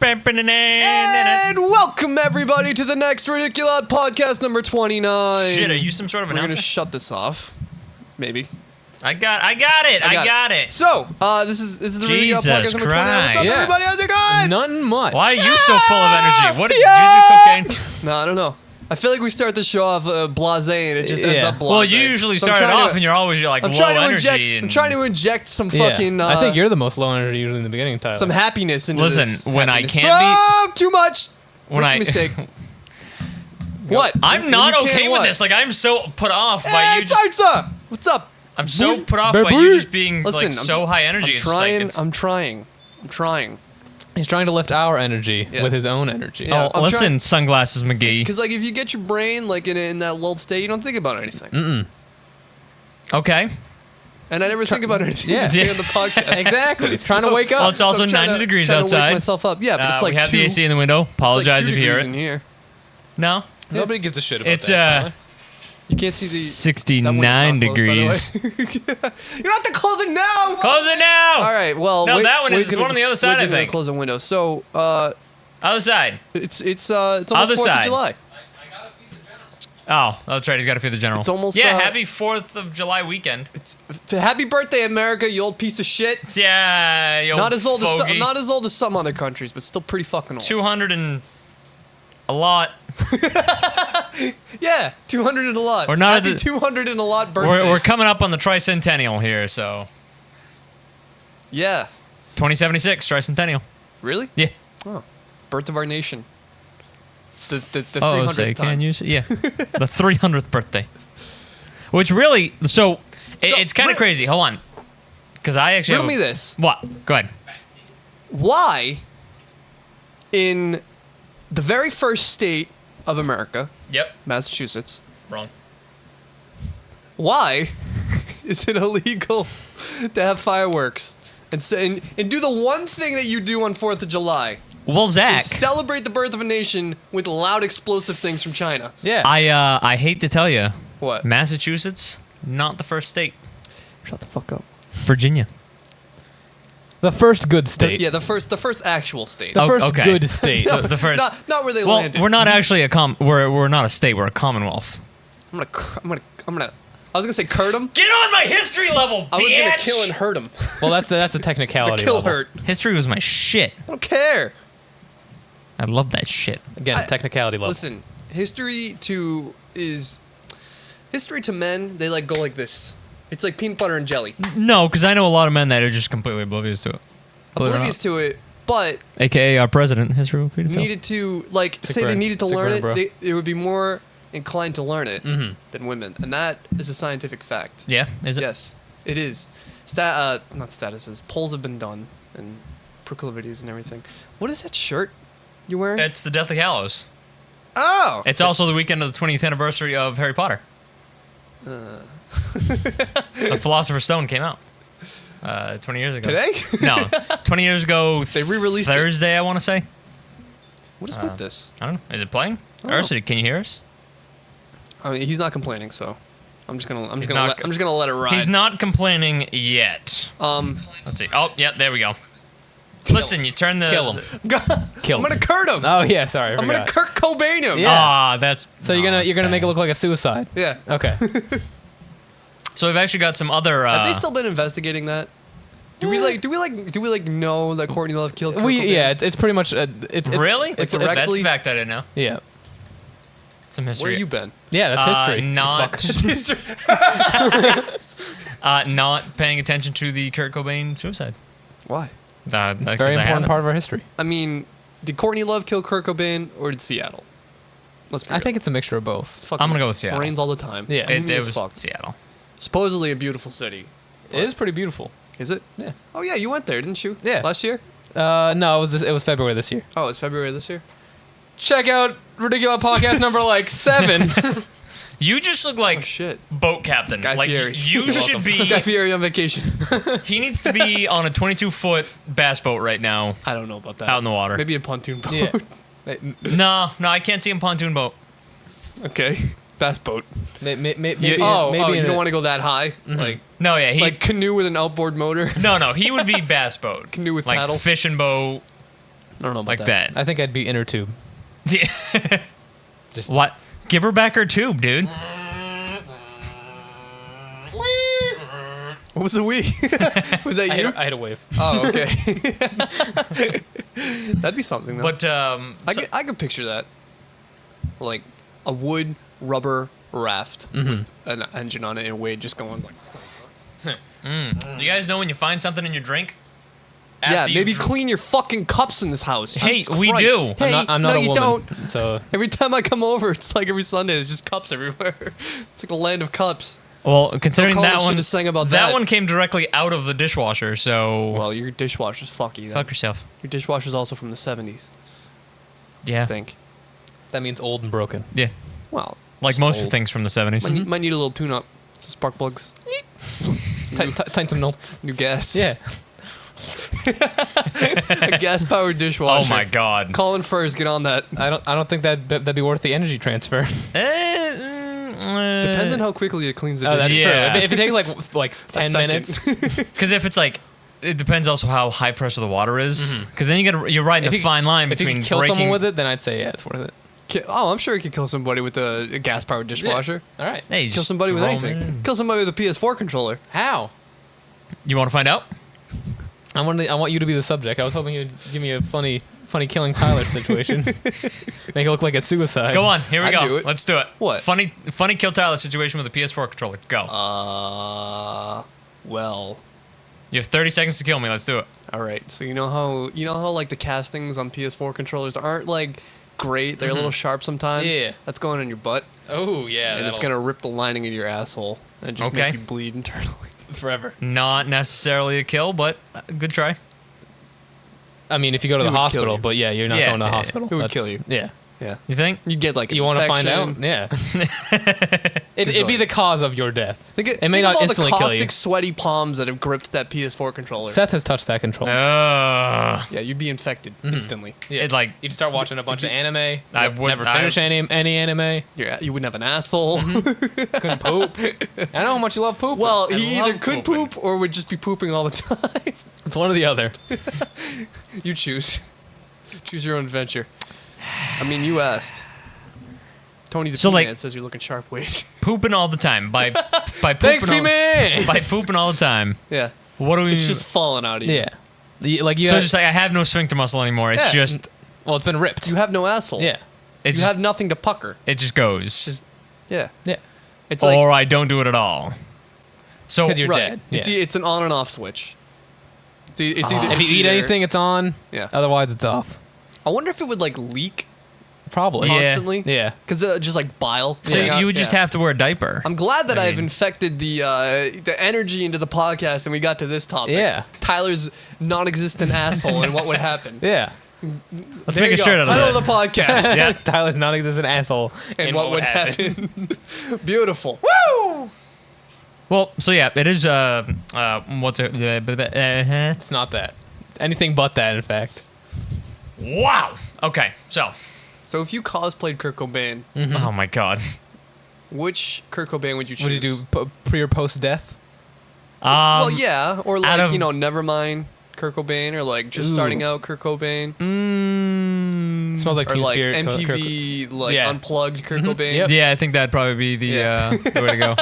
And welcome everybody to the next Ridiculoud podcast number 29. Shit, are you some sort of We're announcer? gonna shut this off. Maybe. I got it. So, this is the Ridiculoud Jesus podcast number 29. What's up, Christ. everybody? How's it going? Nothing much. Why are you so full of energy? What did you do cocaine? No, I don't know. I feel like we start the show off blasé and it just ends Yeah. up blasé. Well, you usually So I'm start it trying off to- and you're always like I'm low trying to energy. inject. I'm trying to inject some fucking. I think you're the most low energy usually in the beginning, Tyler. some happiness into this. Listen, when I happiness. can't Oh, too much. When Rookie I- mistake. What? I'm not You can't okay what? with this. Like I'm so put off by Hey, you. Just, Tarza! What's up? I'm so put off Baby. by you just being Listen, like so high energy. I'm It's trying. just like, I'm trying. He's trying to lift our energy Yeah. with his own energy. Yeah. I'm listen, trying- sunglasses McGee. Because like if you get your brain like in that lulled state, you don't think about anything. Okay. And I never think about anything. Yeah. Yeah. Stay on the podcast. Exactly. Trying to wake up. Well, it's also I'm trying 90 degrees trying to outside. wake myself up. Yeah, but it's like we have two, the AC in the window. it's like Apologize 2 if you hear degrees in it. here. No. Nobody gives a shit about It's that. Tyler. You can't see the 69 degrees. you don't have to close it now. Close it now. All right. Well, No, wait, that one Wade's is the gonna- one on the other side, Wade's I gonna think. Close the window. So, Other side. it's almost Other 4th side. of July. Oh, that's right. He's got to feed the general. It's almost, Yeah, happy 4th of July weekend. Happy birthday, America! You old piece of shit. Yeah, you Not as old fogey. as some other countries, but still pretty fucking old. 200 and a lot. Yeah, 200 and a lot. We're not at Happy the- 200 and a lot birthday. We're coming up on the tricentennial here, so Yeah. 2076 tricentennial. Really? Yeah. Oh, birth of our nation. The 300th Oh, say, time. can you say? Yeah. The 300th birthday. Which really, so it's kind of rid- crazy. Hold on. Because I actually Riddle have me this. What? Go ahead. Why, in the very first state of America, Yep. Massachusetts, Wrong. why is it illegal to have fireworks and do the one thing that you do on 4th of July? Well, Zakk, Celebrate the birth of a nation with loud explosive things from China. Yeah. I hate to tell you, What? Massachusetts, not the first state. Shut the fuck up. Virginia. the first good state. Yeah, the first actual state. The first okay. good state. The first. Not where they Well, landed. we're not actually we're not a state. We're a commonwealth. I'm gonna. I was gonna say curd him. Get on my history level, I was gonna kill and hurt him. Well, that's a It's a technicality. kill level. hurt. History was my shit. I don't care. I love that shit. Again, technicality level. Listen, history to men. They like go like this. It's like peanut butter and jelly. No, because I know a lot of men that are just completely oblivious to it. Believe it or Oblivious not. to it, but AKA our president. History will repeat itself. needed to like say they burn. needed to It's a learn burn, it. bro. They would be more inclined to learn it than women, and that is a scientific fact. Yeah, is it? Yes, it is. Not statuses. Polls have been done and proclivities and everything. What is that shirt you're wearing? It's the Deathly Hallows. Oh, It's also the weekend of the 20th anniversary of Harry Potter. The Philosopher's Stone came out 20 years ago. today. No, 20 years ago. They re-released it. Thursday, I want to say. What is with this? I don't know. Is it playing? I don't know. Ursula, can you hear us? I mean, he's not complaining, so I'm just gonna He's let it ride. He's not complaining yet. Let's see. Oh, yeah, there we go. Listen, you turn the Kill him. I'm gonna curd him. Oh yeah, sorry. I I'm gonna forgot. Kurt Cobain him. Yeah. Ah, that's. So you're gonna make it look like a suicide. Yeah. Okay. So we've actually got some other. Have they still been investigating that? Do we know that Courtney Love killed Kurt Cobain? It's pretty much it's Really? Like That's a directly- fact I didn't know. yeah. Some history. Where you been? Yeah, that's history. you Not, fuck. It's history. not paying attention to the Kurt Cobain suicide. Why? It's a very important part of our history. I mean, did Courtney Love kill Kurt Cobain or did Seattle? Let's be I real. think it's a mixture of both. It's fucking I'm gonna go with Seattle. Rains all the time. Yeah. It Gloomy as was fuck. Seattle. Supposedly a beautiful city. It is pretty beautiful. Is it? Yeah. Oh yeah, you went there, didn't you? Yeah. Last year? No, it was February this year. Oh, it's February this year. Check out Ridiculoud podcast number 7. You just look like Oh shit. boat captain. Guy like Fieri. you You're should be. Guy Fieri on vacation. He needs to be on a 22-foot bass boat right now, I don't know about that. out in the water. Maybe a pontoon boat. Yeah. No, I can't see him pontoon boat. Okay. Bass boat. Maybe you in don't a- want to go that high? Like No, yeah, he. like canoe with an outboard motor? no, he would be bass boat. Canoe with like paddles? fishing boat. I don't know about like that. I think I'd be inner tube. Just What? Give her back her tube, dude. What was the wee? Was that you? I had a wave. Oh, okay. That'd be something, though. But I could picture that. Like a wood rubber raft with an engine on it and Wade just going like. you guys know when you find something in your drink? Yeah, After you maybe dr- clean your fucking cups in this house. Hey, Jesus we Christ. do. Hey, I'm not no, a you woman. don't. So Every time I come over, it's like every Sunday, there's just cups everywhere. It's like a land of cups. Well, considering Colin that should one, have sang about that that. one came directly out of the dishwasher. So Well, your dishwasher's fucky. fuck yourself. Your dishwasher's also from the 70s, Yeah. I think. that means old and broken. Yeah. Well, Like just most old. things from the 70s. Might need a little tune-up. Some spark plugs. Tighten some notes. New gas. Yeah. A gas-powered dishwasher. Oh my god. Colin first, get on that. I don't think that'd be worth the energy transfer. Depends on how quickly it cleans the Oh, that's dish. Yeah. true. If it takes like A 10 second. minutes, Because if it's like, it depends also how high pressure the water is. Because then you're riding a fine line if you between can kill breaking. someone with it, then I'd say yeah, it's worth it. Oh, I'm sure it could kill somebody with a gas-powered dishwasher. All right. Hey, you Kill just somebody with throw 'em anything. in. Kill somebody with a PS4 controller. How? You want to find out? I want you to be the subject. I was hoping you'd give me a funny killing Tyler situation. Make it look like a suicide. Go on. Here we I'd go. do it. Let's do it. What? Funny kill Tyler situation with a PS4 controller. Go. Well, You have 30 seconds to kill me. Let's do it. all right. So you know how like the castings on PS4 controllers aren't like great. They're a little sharp sometimes. Yeah. That's going in your butt, Oh yeah. and it's gonna rip the lining of your asshole and just Okay. make you bleed internally. forever. Not necessarily a kill, but good try. I mean, if you go to It the would kill hospital, you. but yeah, you're not Yeah, going to the yeah, hospital. it would That's- kill you. Yeah. Yeah. You think? You get like an You want to find out? infection. Yeah. It'd be the cause of your death. Think It may think not of all instantly the kill caustic, you. sweaty palms that have gripped that PS4 controller. Seth has touched that controller. Yeah, you'd be infected instantly. Yeah. It like You'd start watching a bunch of anime. I You'd would- never I- finish any anime. You wouldn't have an asshole. Couldn't poop. I know how much you love poop. Well, I he either love could pooping. poop or would just be pooping all the time. it's one or the other. You choose. Choose your own adventure. I mean, you asked. Tony the So, P-Man like- says you're looking sharp, Wade. pooping all the time by pooping Thanks, all, P-Man! by pooping all the time. Yeah. What do we? It's just falling out of you. Yeah. Like you so have, it's just like I have no sphincter muscle anymore. It's Yeah. just well, it's been ripped. You have no asshole. Yeah. it's You just, have nothing to pucker. it just goes. Just yeah. Yeah. It's like or I don't do it at all. So 'Cause you're right. dead. It's Yeah. it's an on and off switch. It's either If you eat either- anything, it's on. Yeah. Otherwise, it's off. I wonder if it would like leak Probably. Yeah. constantly. Yeah. Because just like bile. so coming out. you would just Yeah. have to wear a diaper. I'm glad that I I've mean- infected the energy into the podcast and we got to this topic. Yeah. Tyler's non-existent asshole and what would happen. Yeah. Let's There make you a go. shirt out of Title that. of the podcast. Yeah. Tyler's non-existent asshole. And what would happen? Beautiful. Well, so yeah, it is. What's it? It's not that. It's anything but that, in fact. Wow. Okay, so. So if you cosplayed Kurt Cobain, Oh my god. which Kurt Cobain would you choose? Would you do pre or post death? Well, yeah, or like of- Nevermind Kurt Cobain, or like just Ooh. starting out Kurt Cobain, It smells like or Teen like Spirit. MTV like Yeah. unplugged Kurt Cobain. Yep. Yeah, I think that'd probably be the Yeah. the way to go.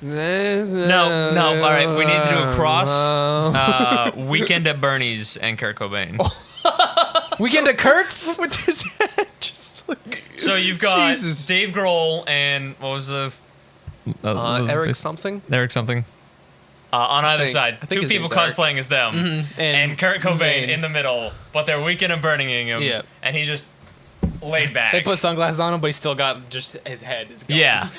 No. All right, we need to do a cross. Weekend at Bernie's and Kurt Cobain. Weekend at Kurt's? With his head just like. So you've got Jesus. Dave Grohl and what was the Eric something. Eric something. On either think- side, I think two his people name's Eric. cosplaying as them, and Kurt Cobain in the middle, but they're Weekend at Burning him, Yeah. and he's just laid back. They put sunglasses on him, but he's still got just his head. Is gone. yeah.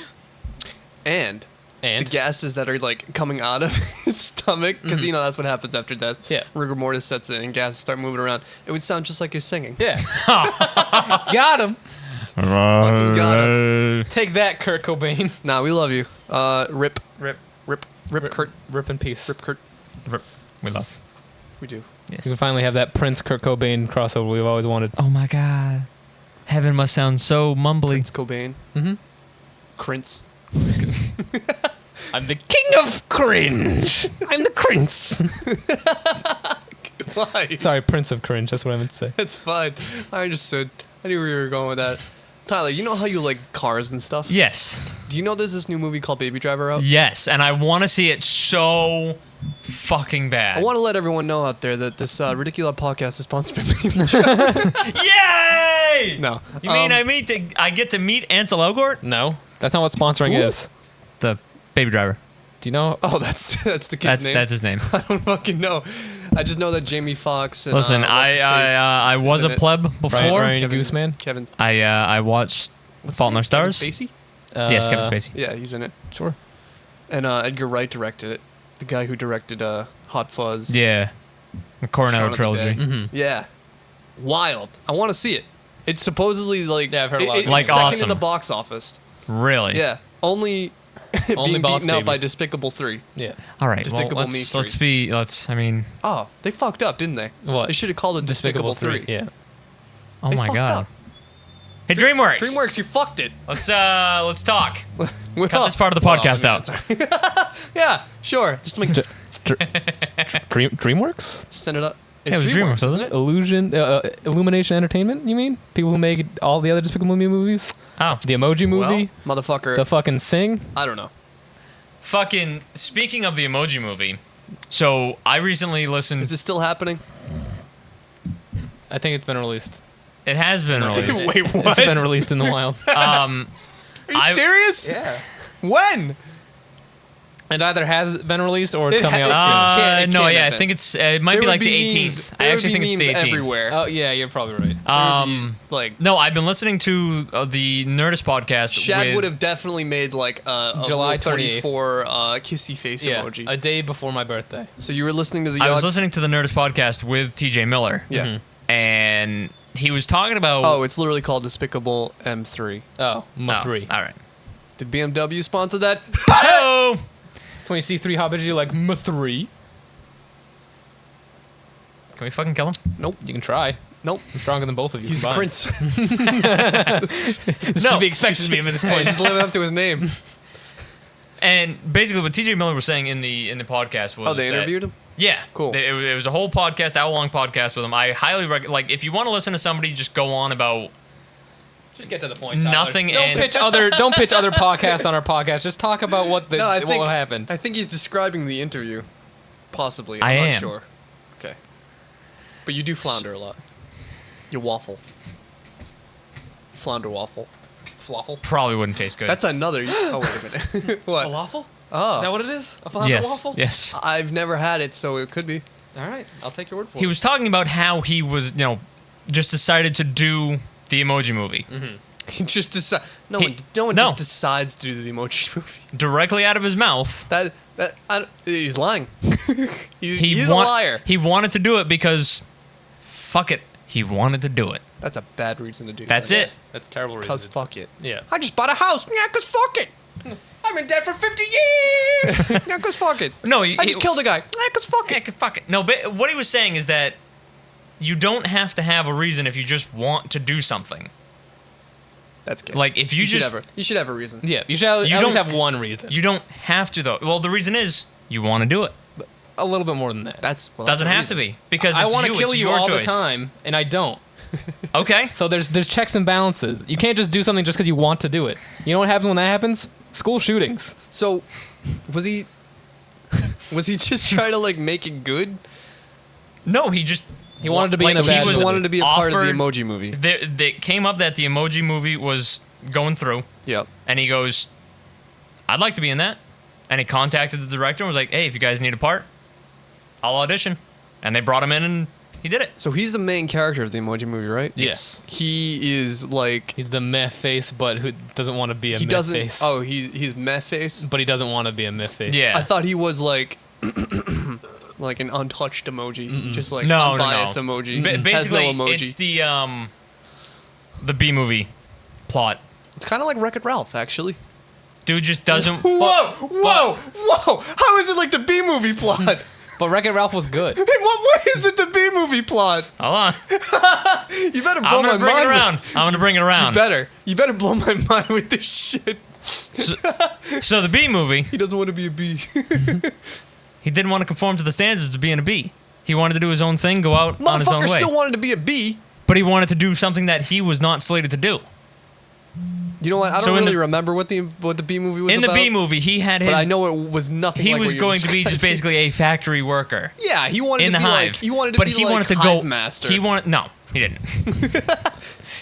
And And the gases that are like coming out of his stomach, because that's what happens after death. Yeah. Rigor mortis sets in and gases start moving around. It would sound just like his singing. yeah, got him. Fucking got Take that, Kurt Cobain. Nah, we love you. Rip Kurt. Rip in peace. Rip Kurt. We love. We do. We Yes. finally have that Prince Kurt Cobain crossover we've always wanted. Oh my God. Heaven must sound so mumbly. Prince Cobain. Mm-hmm. Prince. I'm the king of cringe. I'm the Prince. Why? Sorry, Prince of Cringe. That's what I meant to say. That's fine. I understood. I knew where you were going with that. Tyler, you know how you like cars and stuff? Yes. Do you know there's this new movie called Baby Driver out? Yes, and I want to see it so fucking bad. I want to let everyone know out there that this Ridiculoud podcast is sponsored by Baby Driver. Yay! No. You mean I get to meet Ansel Elgort? No, that's not what sponsoring Who? is. The Baby Driver. Do you know? Oh, that's the kid's name? That's his name. I don't fucking know. I just know that Jamie Foxx and Listen, I was a pleb before. Ryan Gooseman. Kevin. I watched Fault in Our Stars. Kevin Spacey? Yes, Kevin Spacey. Yeah, he's in it. Sure. And Edgar Wright directed it. The guy who directed Hot Fuzz. Yeah. The Shaun Coronado of the trilogy. Dead. Mm-hmm. Yeah. Wild. I want to see it. It's supposedly like Yeah, I've heard a lot of it's Like second awesome. in the box office. Really? Yeah. Only Only being Boss beaten out Baby. by Despicable 3. Yeah. All right. Despicable Well, Me let's. I mean. Oh, they fucked up, didn't they? What? They should have called it Despicable 3. Yeah. Oh They my fucked god. up. Hey, DreamWorks. DreamWorks, you fucked it. Let's talk. Cut Cut this part of the podcast out. Yeah, sure. Just make DreamWorks? send it up. Yeah, it was DreamWorks, wasn't it? Illumination Entertainment, you mean? People who make all the other Despicable Me movies? Oh, The Emoji Movie? Motherfucker. The fucking Sing? I don't know. fucking. Speaking of the Emoji Movie, so I recently listened. Is this still happening? I think it's been released. It has been released. Wait, It's what? been released in the wild. Are you serious? Yeah. When? It either has been released or it's It coming has- out It No, can't yeah, have I been. think it might There be would like the memes- 18th. I there would actually be think it's the memes 18th. everywhere. soon. Oh, yeah, you're probably right. There would be, like No, I've been listening to the Nerdist podcast. Shad with, would have definitely made like a July Rule 34 kissy face yeah, emoji. a day before my birthday. So you were listening to the I was Yogs- listening to the Nerdist podcast with TJ Miller. Yeah. Mhm. And he was talking about. Oh, it's literally called Despicable M3. Oh, Oh, 3. all right. Did BMW sponsor that? Oh, So when you see 3 hobbits, you're like, 3. can we fucking kill him? Nope. You can try. Nope. I'm stronger than both of you. He's the combined. prince. This should be expected of me at this He's point. just living up to his name. And basically, what TJ Miller was saying in the podcast was. Oh, they that- interviewed him? Yeah, Cool. It was a whole podcast, hour-long podcast with him. I highly recommend. Like, if you want to listen to somebody, just go on about. Just get to the point. Nothing Don't and- pitch other. Don't pitch other podcasts on our podcast. Just talk about what happened. I think he's describing the interview. Possibly. I I'm not am. sure. Okay. But you do flounder a lot. You waffle. You flounder waffle. Falafel. Probably wouldn't taste good. That's another. Oh, wait a minute. What? Falafel? Oh. Is that what it is? A falafel yes, waffle? yes. I've never had it, so it could be. All right, I'll take your word for He it. was talking about how he was, just decided to do the Emoji Movie He just decide. No He- one no. just decides to do the emoji movie. directly out of his mouth. He's lying. he's He a liar. He wanted to do it because, fuck it, he wanted to do it. That's a bad reason to do. That's that. it. That's terrible reason. Cause fuck it. Yeah. I just bought a house. Yeah, cause fuck it. I've been dead for 50 years. Yeah, cause fuck it. No, I just killed a guy. Yeah, cause fuck Yeah, it. fuck it. No, but what he was saying is that you don't have to have a reason if you just want to do something. That's good. Like, if you just you should have a reason. Yeah, you should at least don't- have one reason. You don't have to though. Well, the reason is you want to do it. A little bit more than that. That's Doesn't have to be because I it's want to you. kill It's you your all choice. the time, and I don't. Okay. So there's checks and balances. You can't just do something just because you want to do it. You know what happens when that happens? School shootings. So, was he just trying to like make it good? No, he just He wanted to be in a he bad He was just wanted to be a part of the offered- emoji movie. They came up that the Emoji Movie was going through, Yep. and he goes, "I'd like to be in that." And he contacted the director and was like, "Hey, if you guys need a part, I'll audition." And they brought him in, and he did it. So he's the main character of the emoji movie, right? Yes. He is like He's the meh face, but who doesn't want to be a he meh doesn't. face. Oh, he's meh face. But he doesn't want to be a meh face. Yeah. I thought he was like like an untouched emoji, just like No, unbiased no. emoji. Ba- Has basically, no emoji. it's the B movie plot. It's kind of like Wreck-It Ralph, actually. Dude just doesn't. Whoa! How is it like the B movie plot? But Wreck-It Ralph was good. In what way is it the B movie plot? Hold on. You better blow I'm my gonna bring it mind. around. I'm gonna bring it around. You better blow my mind with this shit. So the B movie, He doesn't want to be a B. he didn't want to conform to the standards of being a B. He wanted to do his own thing, go out on his own Motherfucker way. still wanted to be a bee. But he wanted to do something that he was not slated to do. You know what? I So don't in really the- remember what the bee movie was In the about. B movie, he had his. But I know it was nothing. he like was what you're going to be just describing. basically a factory worker Yeah, he wanted in to the be hive. like he wanted to but be he like wanted to hive go. master. He wanted no, he didn't.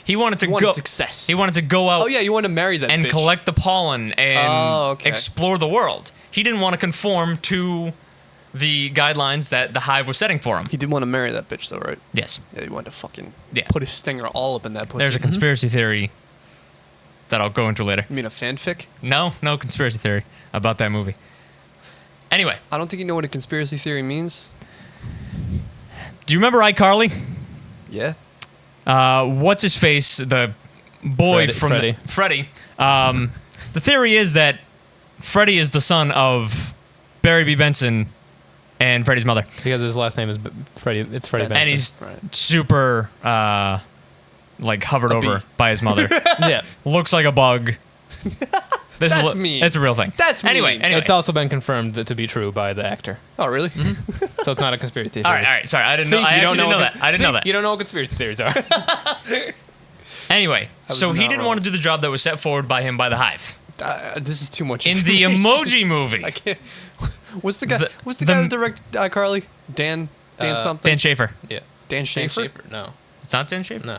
He wanted to He wanted go. success. He wanted to go out Oh yeah, you wanted to marry that and bitch. collect the pollen and Oh, okay. explore the world. He didn't want to conform to the guidelines that the hive was setting for him. He did want to marry that bitch though, right? Yes. Yeah, he wanted to fucking Yeah. put his stinger all up in that pussy. There's a conspiracy theory that I'll go into later. You mean a fanfic? No conspiracy theory about that movie. Anyway, I don't think you know what a conspiracy theory means. do you remember iCarly? Yeah. What's his face? The boy from Freddie. The theory is that Freddie is the son of Barry B. Benson and Freddie's mother, Because his last name is Freddie. It's Freddie Benson. and he's Right. super like hovered A over bee. by his mother. yeah. Looks like a bug. This That's is mean. It's a real thing. That's anyway. mean. Anyway. It's also been confirmed to be true by the actor. Oh really? So it's not a conspiracy theory. all right. Sorry, I didn't know. See, I you actually don't didn't know what- that. I didn't see, know that. You don't know what conspiracy theories are. Anyway, was so he not didn't wrong. want to do the job that was set forward by him by the hive. This is too much. In the information. Emoji Movie, I can't. What's the guy? The- what's the the- guy that directed iCarly? Dan something. Dan Schaefer. yeah. Dan Dan Schaefer. Schaefer. No. It's not Dan Schaefer. No.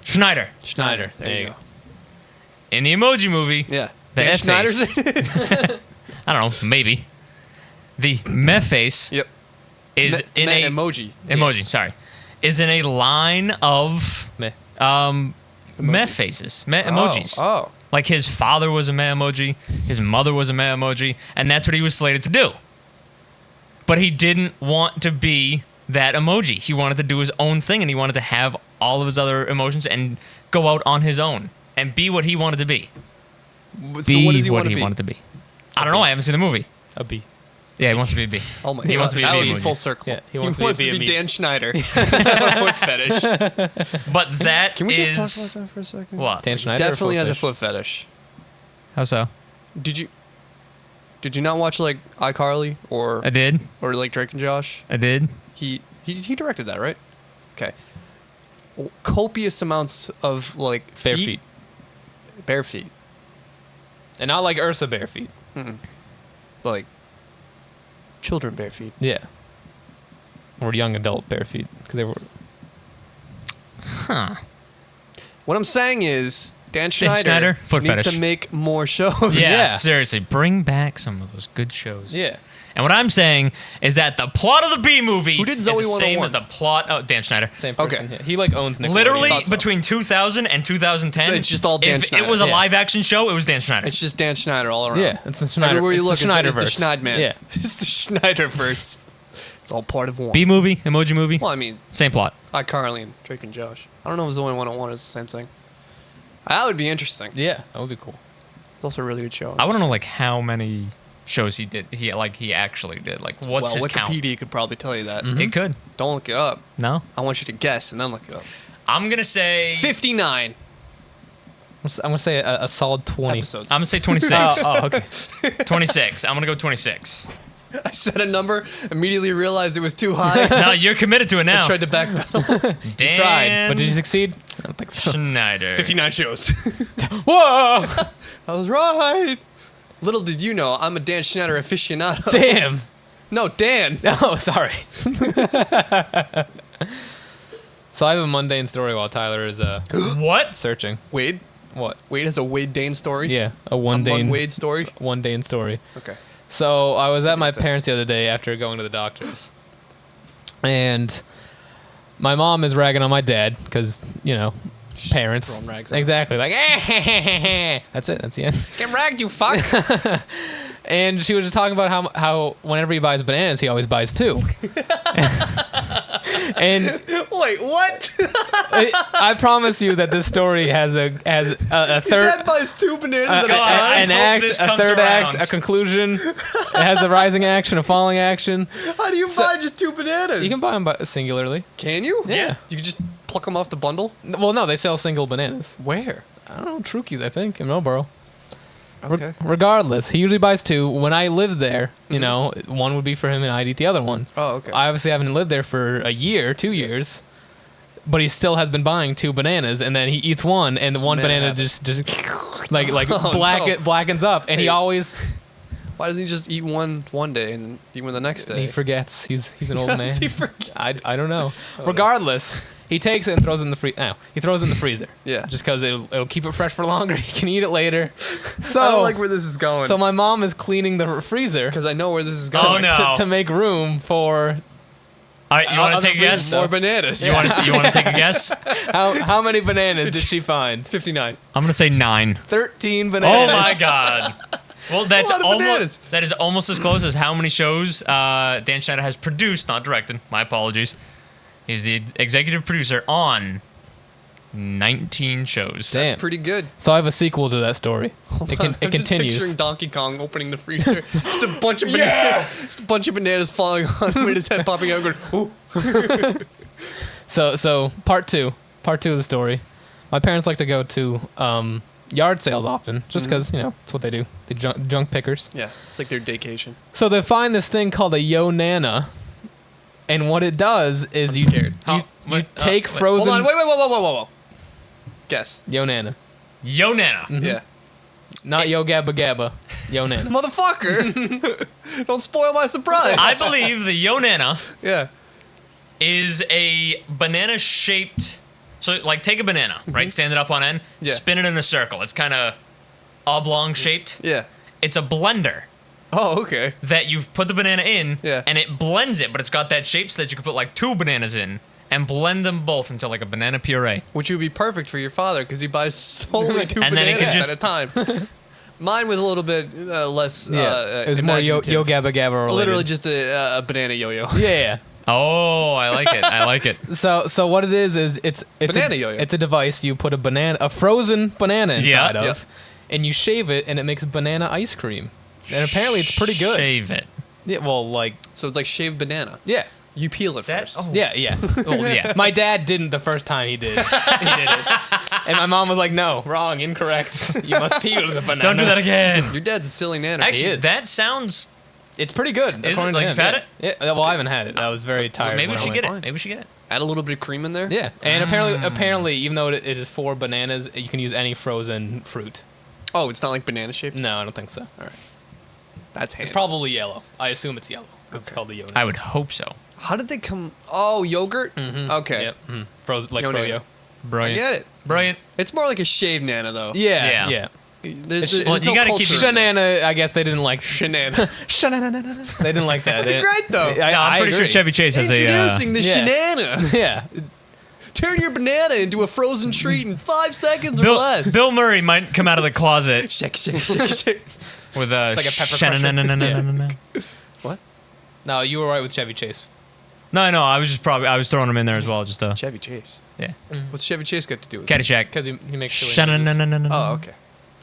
Schneider. Schneider. There you go. In the Emoji Movie, Yeah. The Dan F Schneider's face. in it? I don't know, maybe. The meh face Yep. is in Me- a emoji. emoji. Sorry, is in a line of Meh. meh faces, meh emojis. Oh. Like his father was a meh emoji, his mother was a meh emoji, and that's what he was slated to do. But he didn't want to be that emoji. He wanted to do his own thing, and he wanted to have all of his other emotions and go out on his own and be what he wanted to be. So Be what does he what want to he be? wanted to be. I don't know. I haven't seen the movie. A bee. Yeah, he wants to be a bee. Oh my He god. wants to be a that bee would be emoji. full circle. Yeah, he wants to be a bee. Dan Schneider. Have a foot fetish. But that Can we is just talk about that for a second? what? Dan Schneider. or Definitely has a Fish? foot fetish. How so? Did you not watch like iCarly or I did. like Drake and Josh? I did. He directed that, right? Okay. Well, copious amounts of like Bare feet. Bare feet. And not like Ursa bare feet. Like children bare feet. Yeah. Or young adult bare feet. Because they were. Huh. What I'm saying is Dan Schneider, Schneider, foot needs fetish. to make more shows. Yeah, Yeah. seriously, bring back some of those good shows. Yeah. And what I'm saying is that the plot of the B movie Who did is Zoe the same 101? as the plot. Oh, Dan Schneider. Same person. Okay. Yeah. He like owns Nickelodeon. Literally thought so. between 2000 and 2010. So it's just all Dan if Schneider. it was a Yeah. live action show, it was Dan Schneider. It's just Dan Schneider all around. Yeah, it's the Schneider. Everywhere you it's look, the it's the Schneiderverse. Schneid man. Yeah. It's the Schneiderverse. It's all part of one. B movie, emoji movie, Well, I mean, same plot. iCarly and Drake and Josh. I don't know if Zoe 101 is the same thing. That would be interesting. Yeah, that would be cool. It's also a really good show. I want to know like how many shows he did. He actually did. Like what's well, his count? Wikipedia could probably tell you that. It could. Don't look it up. No. I want you to guess and then look it up. I'm gonna say 59 I'm gonna say a solid 20. episodes. I'm gonna say 26. Oh, okay. 26. I'm gonna go 26. I said a number, immediately realized it was too high. No, you're committed to it now. I tried to backpedal. Dan Tried, but did you succeed? I don't think so. Schneider. 59 shows. Whoa! I was right. Little did you know, I'm a Dan Schneider aficionado. Damn. No, Dan. Oh, sorry. So I have a mundane story while Tyler is What? searching. Wade. What? Wade has a Wade Dane story. Yeah, a A one Mun day Wade story. one day story. Okay. So I was at my that. parents the other day after going to the doctor's, and my mom is ragging on my dad because parents. throwing rags on. Exactly, like that's it. That's the end. Get ragged, you fuck. And she was just talking about how whenever he buys bananas, he always buys two. And Wait, what? I promise you that this story has a third. Dad buys 2 bananas at a God. time. An hope act, this a comes third act, around. a conclusion. It has a rising action, a falling action. How do you buy just 2 bananas? You can buy them singularly. Can you? Yeah. You can just pluck them off the bundle? Well, no, they sell single bananas. Where? I don't know, Trukey's, I think, in Millboro. Okay. Regardless, he usually buys 2. When I lived there, you know, one would be for him and I'd eat the other one. Oh, okay. I obviously haven't lived there for a year, 2 years, but he still has been buying 2 bananas, and then he eats one, and the one man banana habit. just like Oh, blackens up, and he Hey. always Why doesn't he just eat one day and then eat one the next day? he forgets. He's an old Does man. he forget? I don't know. Regardless, he takes it and throws it in the he throws it in the freezer. Yeah. Just because it'll keep it fresh for longer. He can eat it later. So I don't like where this is going. so my mom is cleaning the freezer Because I know where this is Oh, going. no. to make room for All right, you want I'll to take a freeze guess? them. More bananas. You want to take a guess? how many bananas did she find? 59. I'm gonna say 9. 13 Oh bananas. my god. Well, that's lot of almost bananas. that is almost as close as how many shows Dan Schneider has produced, not directed. My apologies. He's the executive producer on 19 shows. Damn. Pretty good. So I have a sequel to that story. It I'm just continues. picturing Donkey Kong opening the freezer. Just a bunch of just a bunch of bananas falling on him and his head popping out and going, ooh. So part two of the story. My parents like to go to yard sales often, just because you know that's what they do. They junk pickers. Yeah, it's like their daycation. So they find this thing called a Yo Nana, and what it does is I'm you scared. you What? take Wait, frozen Hold on, wait, whoa. Guess. Yo Nana, Yo Nana. Yeah. not Yo Gabba Gabba, Yo Nana. Motherfucker! Don't spoil my surprise. I believe the Yo Nana Yeah. is a banana shaped. So, like, take a banana, right? Stand it up on end, Yeah. spin it in a circle. It's kind of oblong shaped. Yeah. It's a blender Oh, okay. that you put the banana in, Yeah. and it blends it, but it's got that shape so that you can put like 2 bananas in and blend them both into like a banana puree. Which would be perfect for your father because he buys solely 2 And then it bananas could at a time. Mine was a little bit less. Yeah, it was more Yo Gabba Gabba related. Literally just a banana yo-yo. Yeah. Oh, I like it. I like it. So what it is it's Banana a, yo-yo. It's a device you put a frozen banana inside Yeah. of, and you shave it, and it makes banana ice cream. And apparently it's pretty good. Shave it. Yeah, well, like So it's like shaved banana. yeah. You peel it That- first. oh. Yeah, yes. Well, yeah. My dad didn't the first time he did. He did it. And my mom was like, no, wrong, incorrect. You must peel the banana. Don't do that again. Your dad's a silly nana. Actually, is. that sounds. It's pretty good. Is it? according to Like, him, you've had yeah. Yeah, well, I haven't had it. I was very tired. Maybe we when I should went. get it. fine. Maybe we should get it. Add a little bit of cream in there. Yeah, and apparently, even though it is for bananas, you can use any frozen fruit. Oh, it's not like banana shaped? No, I don't think so. All right. That's handy. It's probably yellow. I assume it's yellow. 'Cause it's called the Yoda. I would hope so. How did they come? Oh, yogurt? Okay. Yep. Frozen like Yo froyo. Nana. I Brilliant. get it. Brilliant. It's more like a shaved nana, though. Yeah, Yeah. yeah. There's, Well, there's you no gotta culture. keep in it. Shanana, I guess they didn't like. Shenana. Shanana. They didn't like that. That'd be great, though. I, No, I'm I pretty sure agree. Chevy Chase has a. Introducing the yeah. shenana. Yeah. Turn your banana into a frozen treat in 5 seconds or Bill, less. Bill Murray might come out of the closet Shake, shake, shake, shake. with a. like a pepper shanananananana. What? No, you were right with Chevy Chase. No, I was just I was throwing him in there as well, just Chevy Chase. yeah. What's Chevy Chase got to do with it? Caddyshack. Because he makes silly noises. Shananananana. Oh, okay.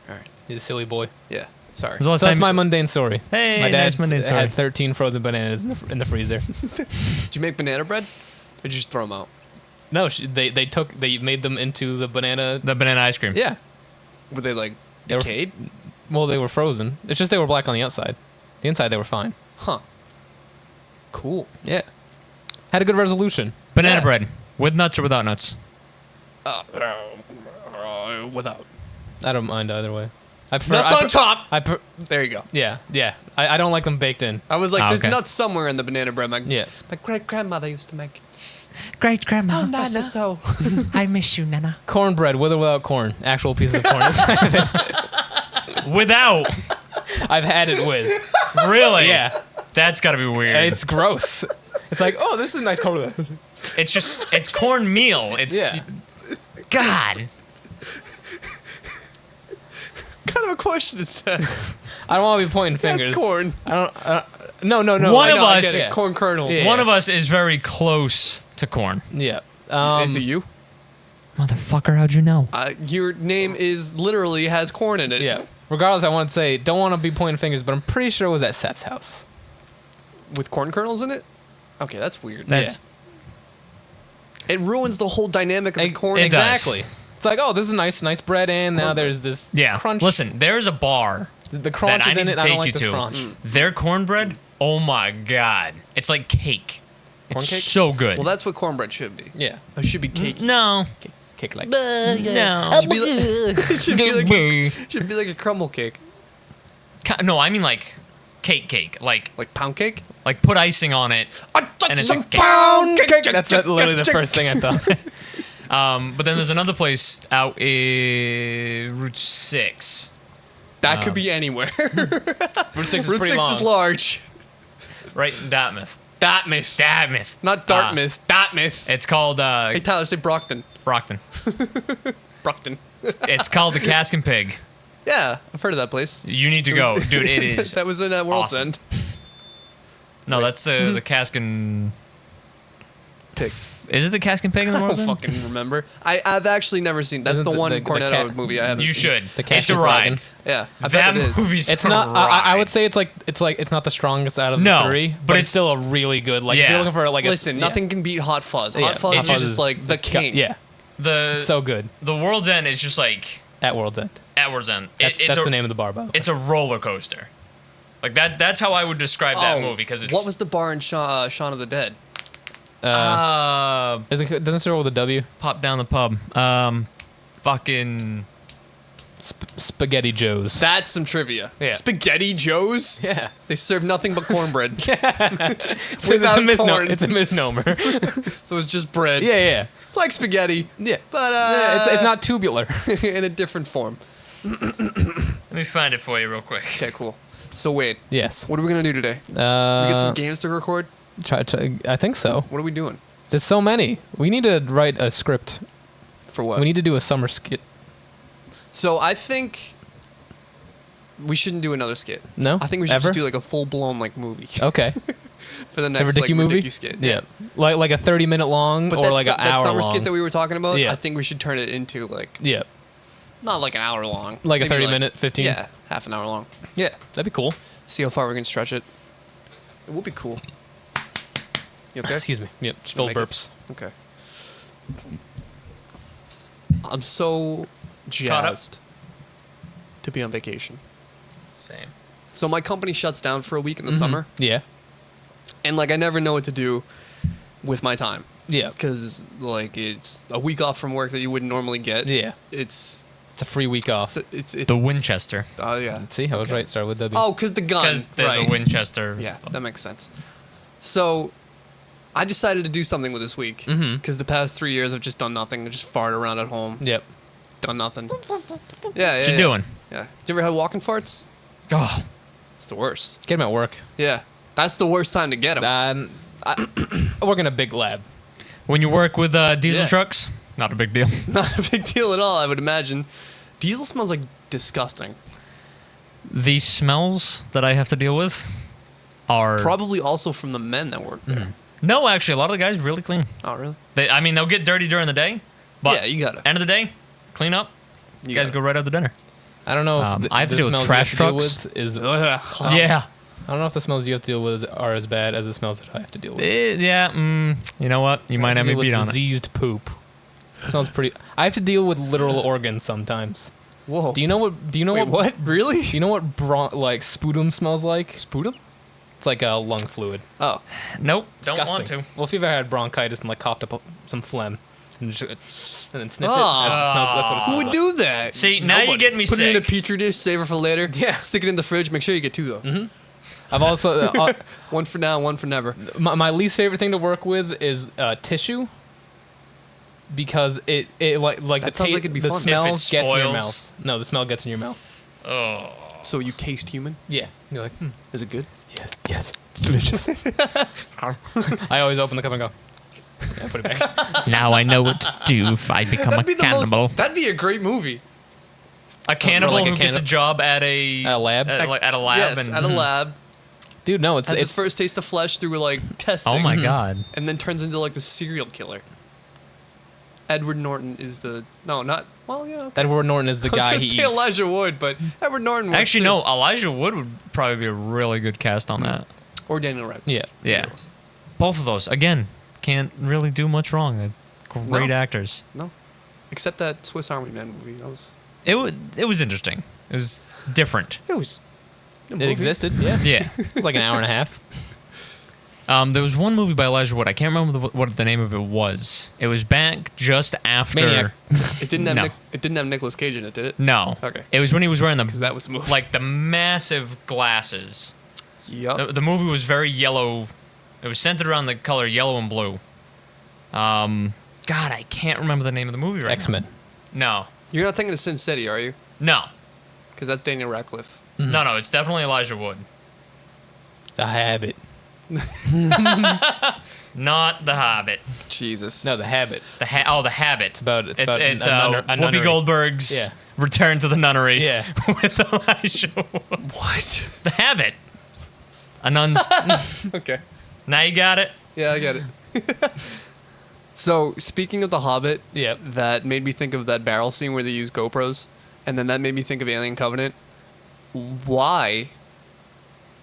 All right. He's a silly boy. Yeah. Sorry. Was the last So that's time- my mundane story. Hey, my dad nice mundane story. had 13 frozen bananas in the freezer. Did you make banana bread? Or did you just throw them out? No, they made them into the banana. The banana ice cream. Yeah. Were they like They were- decayed? Well, they were frozen. It's just they were black on the outside. The inside they were fine. Huh. Cool. Yeah. Had a good resolution. Banana Yeah. bread with nuts or without nuts. Without. I don't mind either way. I prefer, Nuts on top. There you go. Yeah. I don't like them baked in. I was like, there's okay. nuts somewhere in the banana bread. My Yeah. great grandmother used to make. Great grandma. I said so. I miss you, Nana. Cornbread with or without corn. Actual pieces of corn. Without. I've had it with. Really? Yeah. That's gotta be weird. It's gross. It's like, oh, this is nice cornbread. It's cornmeal. It's Yeah. God. What kind of a question is that? I don't want to be pointing fingers. That's corn. I don't. No. One I of know, I us- get it. Yeah. Corn kernels. Yeah. One of us is very close to corn. Yeah. Is it you? Motherfucker, how'd you know? Your name is literally has corn in it. Yeah. Regardless, I want to say, don't want to be pointing fingers, but I'm pretty sure it was at Seth's house. With corn kernels in it? Okay, that's weird. That's It ruins the whole dynamic of the corn. it does. Exactly. It's It's like, oh, this is nice bread in. Now Cornbread. there's this Yeah. crunch. Listen, there's a bar the crunch that I is in need it. to I take don't like you this to. crunch. Their cornbread, oh my god, it's like cake. Corn It's cake? so good. Well, that's what cornbread should be. Yeah. It should be cake. No, Cake like. no. It should be like, it should be like a crumble cake. No, I mean like cake, like Pound cake? put icing on it, and it's a cake. Pound cake. That's literally the first thing I thought. But then there's another place out in Route 6. That could be anywhere. Route 6 is Route pretty 6 long. is large. Right in Dartmouth. Dartmouth. Not Dartmouth. Dartmouth. It's called Hey, Tyler, say Brockton. Brockton. Brockton. It's called the Cask and Pig. Yeah, I've heard of that place. You need to go, dude. It is. That was in World's awesome. End. No, that's the Cask and Pig. Is it the Cask and Pig in the I World's don't End? fucking remember. I've actually never seen. That's Isn't the one the Cornetto cat- movie I haven't You seen. should. The It's Cask a and ride. Dragon. Yeah, I That bet it is. movie's It's a not. I ride. would say it's like it's not the strongest out of the No, three, but but it's- it's still a really good. Like if Yeah. you're looking for like a Listen, nothing can beat Hot Fuzz. Yeah, Hot Fuzz Hot is Fuzz just is- like the it's got- king. Yeah, the so good the World's End is just like at World's End. at World's End. That's It's the name of the bar, by the way. It's a roller coaster. Like that. That's how I would describe that movie because it's. What was the bar in Shaun of the Dead? Is it doesn't start with a W? Pop down the pub. Fucking. Spaghetti Joe's. That's some trivia. Yeah. Spaghetti Joe's? Yeah, They serve nothing but cornbread. it's Without a misnomer. corn. It's a misnomer. So it's just bread. yeah. It's like spaghetti, Yeah. but Yeah, it's not tubular. in a different form. Let me find it for you real quick. Okay, cool. So wait, Yes. what are we gonna do today? We get some Uh, games to record. try, I think so. What are we doing? There's so many. We need to write a script. For what? We need to do a summer skit. So I think we shouldn't do another skit. No? I think we should Ever? just do like a full blown like movie Okay. for the The next Ridicu like movie? Ridicu skit. Yeah. Like a 30-minute long But or like an that hour summer long. skit that we were talking about, Yeah. I think we should turn it into like Yeah. not like an hour long. Like a maybe 30-minute, 15? Yeah, half an hour long. Yeah. That'd be cool. See how far we can stretch it. It would be cool. You okay? Excuse me. Yep. Just full Make it. burps. Okay. I'm so Caught up? jazzed to be on vacation. Same. So my company shuts down for a week in the summer, Yeah. and like I never know what to do with my time Yeah. because like it's a week off from work that you wouldn't normally get. Yeah. It's It's a free week off. it's The Winchester. oh yeah. See, I was right. Start with W. Oh, because the gun. Because there's right. a Winchester. Yeah, that makes sense. So, I decided to do something with this week Mhm. because the past 3 years I've just done nothing. I just farted around at home, Yep. done nothing. Yeah, What you doing? Yeah. Did you ever have walking farts? Oh, It's the worst. Get him at work. Yeah, that's the worst time to get them. I work in a big lab. when you work with diesel Yeah. trucks, not a big deal. Not a big deal at all, I would imagine. Diesel smells like disgusting. The smells that I have to deal with are Probably also from the men that work there. no. Actually, a lot of the guys really clean. Oh, really? I mean, they'll get dirty during the day, but Yeah, you gotta. end of the day, clean up. You guys go right out to dinner. I don't know if I have to the deal with smells trash you have to trucks. deal with is. Yeah. I don't know if the smells you have to deal with are as bad as the smells that I have to deal with. Yeah. You know what? You might have me Deal with beat on it. diseased poop. Smells pretty. I have to deal with literal organs sometimes. Whoa. Do you know what? Do you know Wait, what? Really? Do you know what like sputum smells like? Sputum? It's like a lung fluid. Oh. Nope. Don't Disgusting. want to. Well, if you've ever had bronchitis and like coughed up some phlegm and, and then sniff Ah. it, it smells, that's what it Who smells would like. do that? See, now you're getting me Put it in a sick. petri dish, save it for later. Yeah. Stick it in the fridge. Make sure you get two though. I've also One for now, one for never. my least favorite thing to work with is tissue because it like That the sounds like it'd be the fun. smell If it gets in your spoils. mouth. No, the smell gets in your mouth. Oh. So you taste human? Yeah, you're like, Is it good? yes, it's delicious. I always open the cup and go, yeah, put it back. Now I know what to do if I become a cannibal. That'd be a great movie. A cannibal like a who gets a cannibal- job at a lab? At a lab. Yes, and, at a lab. Dude, no, it's Has his first taste of flesh through like testing. Oh my god. And then turns into like the serial killer. Edward Norton is the not well yeah. Okay. Edward Norton is the I was guy gonna he say eats. Elijah Wood, but Edward Norton. would Actually, too. no. Elijah Wood would probably be a really good cast on that. Or Daniel Radcliffe. Yeah. Yeah. Both of those. Again, can't really do much wrong. They're great No. actors. No. Except that Swiss Army Man movie. That was. It was interesting. It was different. It was. It existed. Yeah. Yeah. It was like an hour and a half. There was one movie by Elijah Wood. I can't remember what the name of it was. It was back just after. Maniac. It didn't have. No. It didn't have Nicolas Cage in it, did it? No. Okay. It was when he was wearing Because the that was the movie. like the massive glasses. Yup. The movie was very yellow. It was centered around the color yellow and blue. God, I can't remember the name of the movie right X-Men. now. No. You're not thinking of Sin City, are you? No. Because that's Daniel Radcliffe. No, it's definitely Elijah Wood. The Habit. Not The Hobbit. Jesus. No, The Habit. The Habit. It's about It's a Whoopi nunnery. Goldberg's Yeah. Return to the Nunnery. Yeah. With Elijah Wood. What? The Habit. A nun's. Okay. Now you got it. Yeah, I get it. So, speaking of The Hobbit, Yep. that made me think of that barrel scene where they use GoPros, and then that made me think of Alien Covenant. Why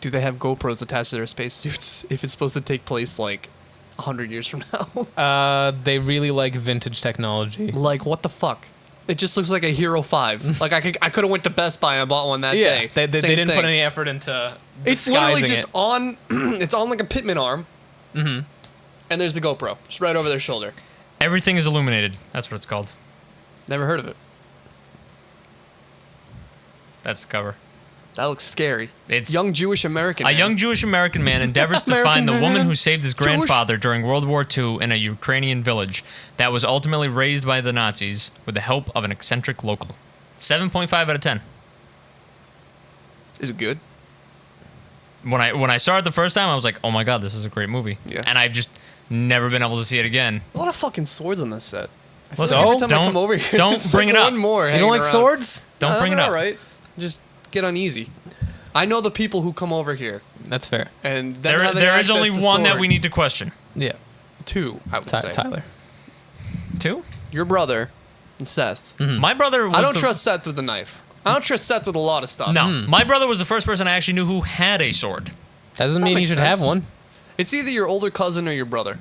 do they have GoPros attached to their spacesuits if it's supposed to take place like 100 years from now? They really like vintage technology. Like, what the fuck? It just looks like a Hero 5. Like, I could have went to Best Buy and bought one that Yeah, day. they Same didn't thing. put any effort into. It's literally disguising just it. on. It's on like a pitman arm. Mm-hmm. And there's the GoPro, just right over their shoulder. Everything is illuminated. That's what it's called. Never heard of it. That's the cover. That looks scary. It's young Jewish American. A man. young Jewish American man endeavors to American find the woman man. who saved his grandfather during World War II in a Ukrainian village that was ultimately razed by the Nazis with the help of an eccentric local. 7.5 out of 10. Is it good? When I saw it the first time, I was like, "Oh my god, this is a great movie." Yeah. And I've just never been able to see it again. A lot of fucking swords on this set. I feel Listen, like every time I don't- come over here, don't there's bring like it up. One more. You don't like swords? Don't bring it up. All right. Just get uneasy. I know the people who come over here, That's fair. and then There, how they there is access only the one that we swords. need to question. Yeah. Two, I would say. Tyler. Two? Your brother and Seth. My brother was I don't the- trust Seth with a knife. I don't trust Seth with a lot of stuff. No, my brother was the first person I actually knew who had a sword. Doesn't mean you makes should have sense. one. It's either your older cousin or your brother.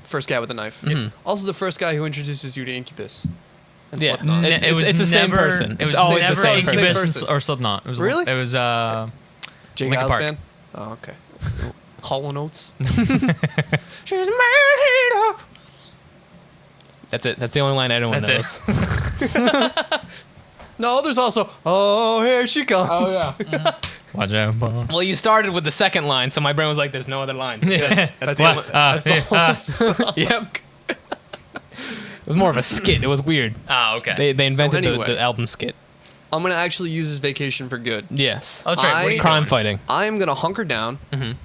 First guy with a knife. Also the first guy who introduces you to Incubus. And Yeah. Slipknot. It was it's the same never- person. It was It's always the never same person. Incubus Same person. or Slipknot. It was Really? It was Jay Linkin House Park. band? Oh, okay. Hollow Notes. She's made up. That's it. That's the only line anyone That's knows. No, there's also, oh, here she comes. Watch out. Bob. Well, you started with the second line, so my brain was like, "There's no other line." That's What? That's the whole song. Yep. It was more of a skit. It was weird. Okay. They invented anyway. the album skit. I'm going to actually use this vacation for good. Yes. Oh, that's right. What are you Crime doing? fighting. I am going to hunker down and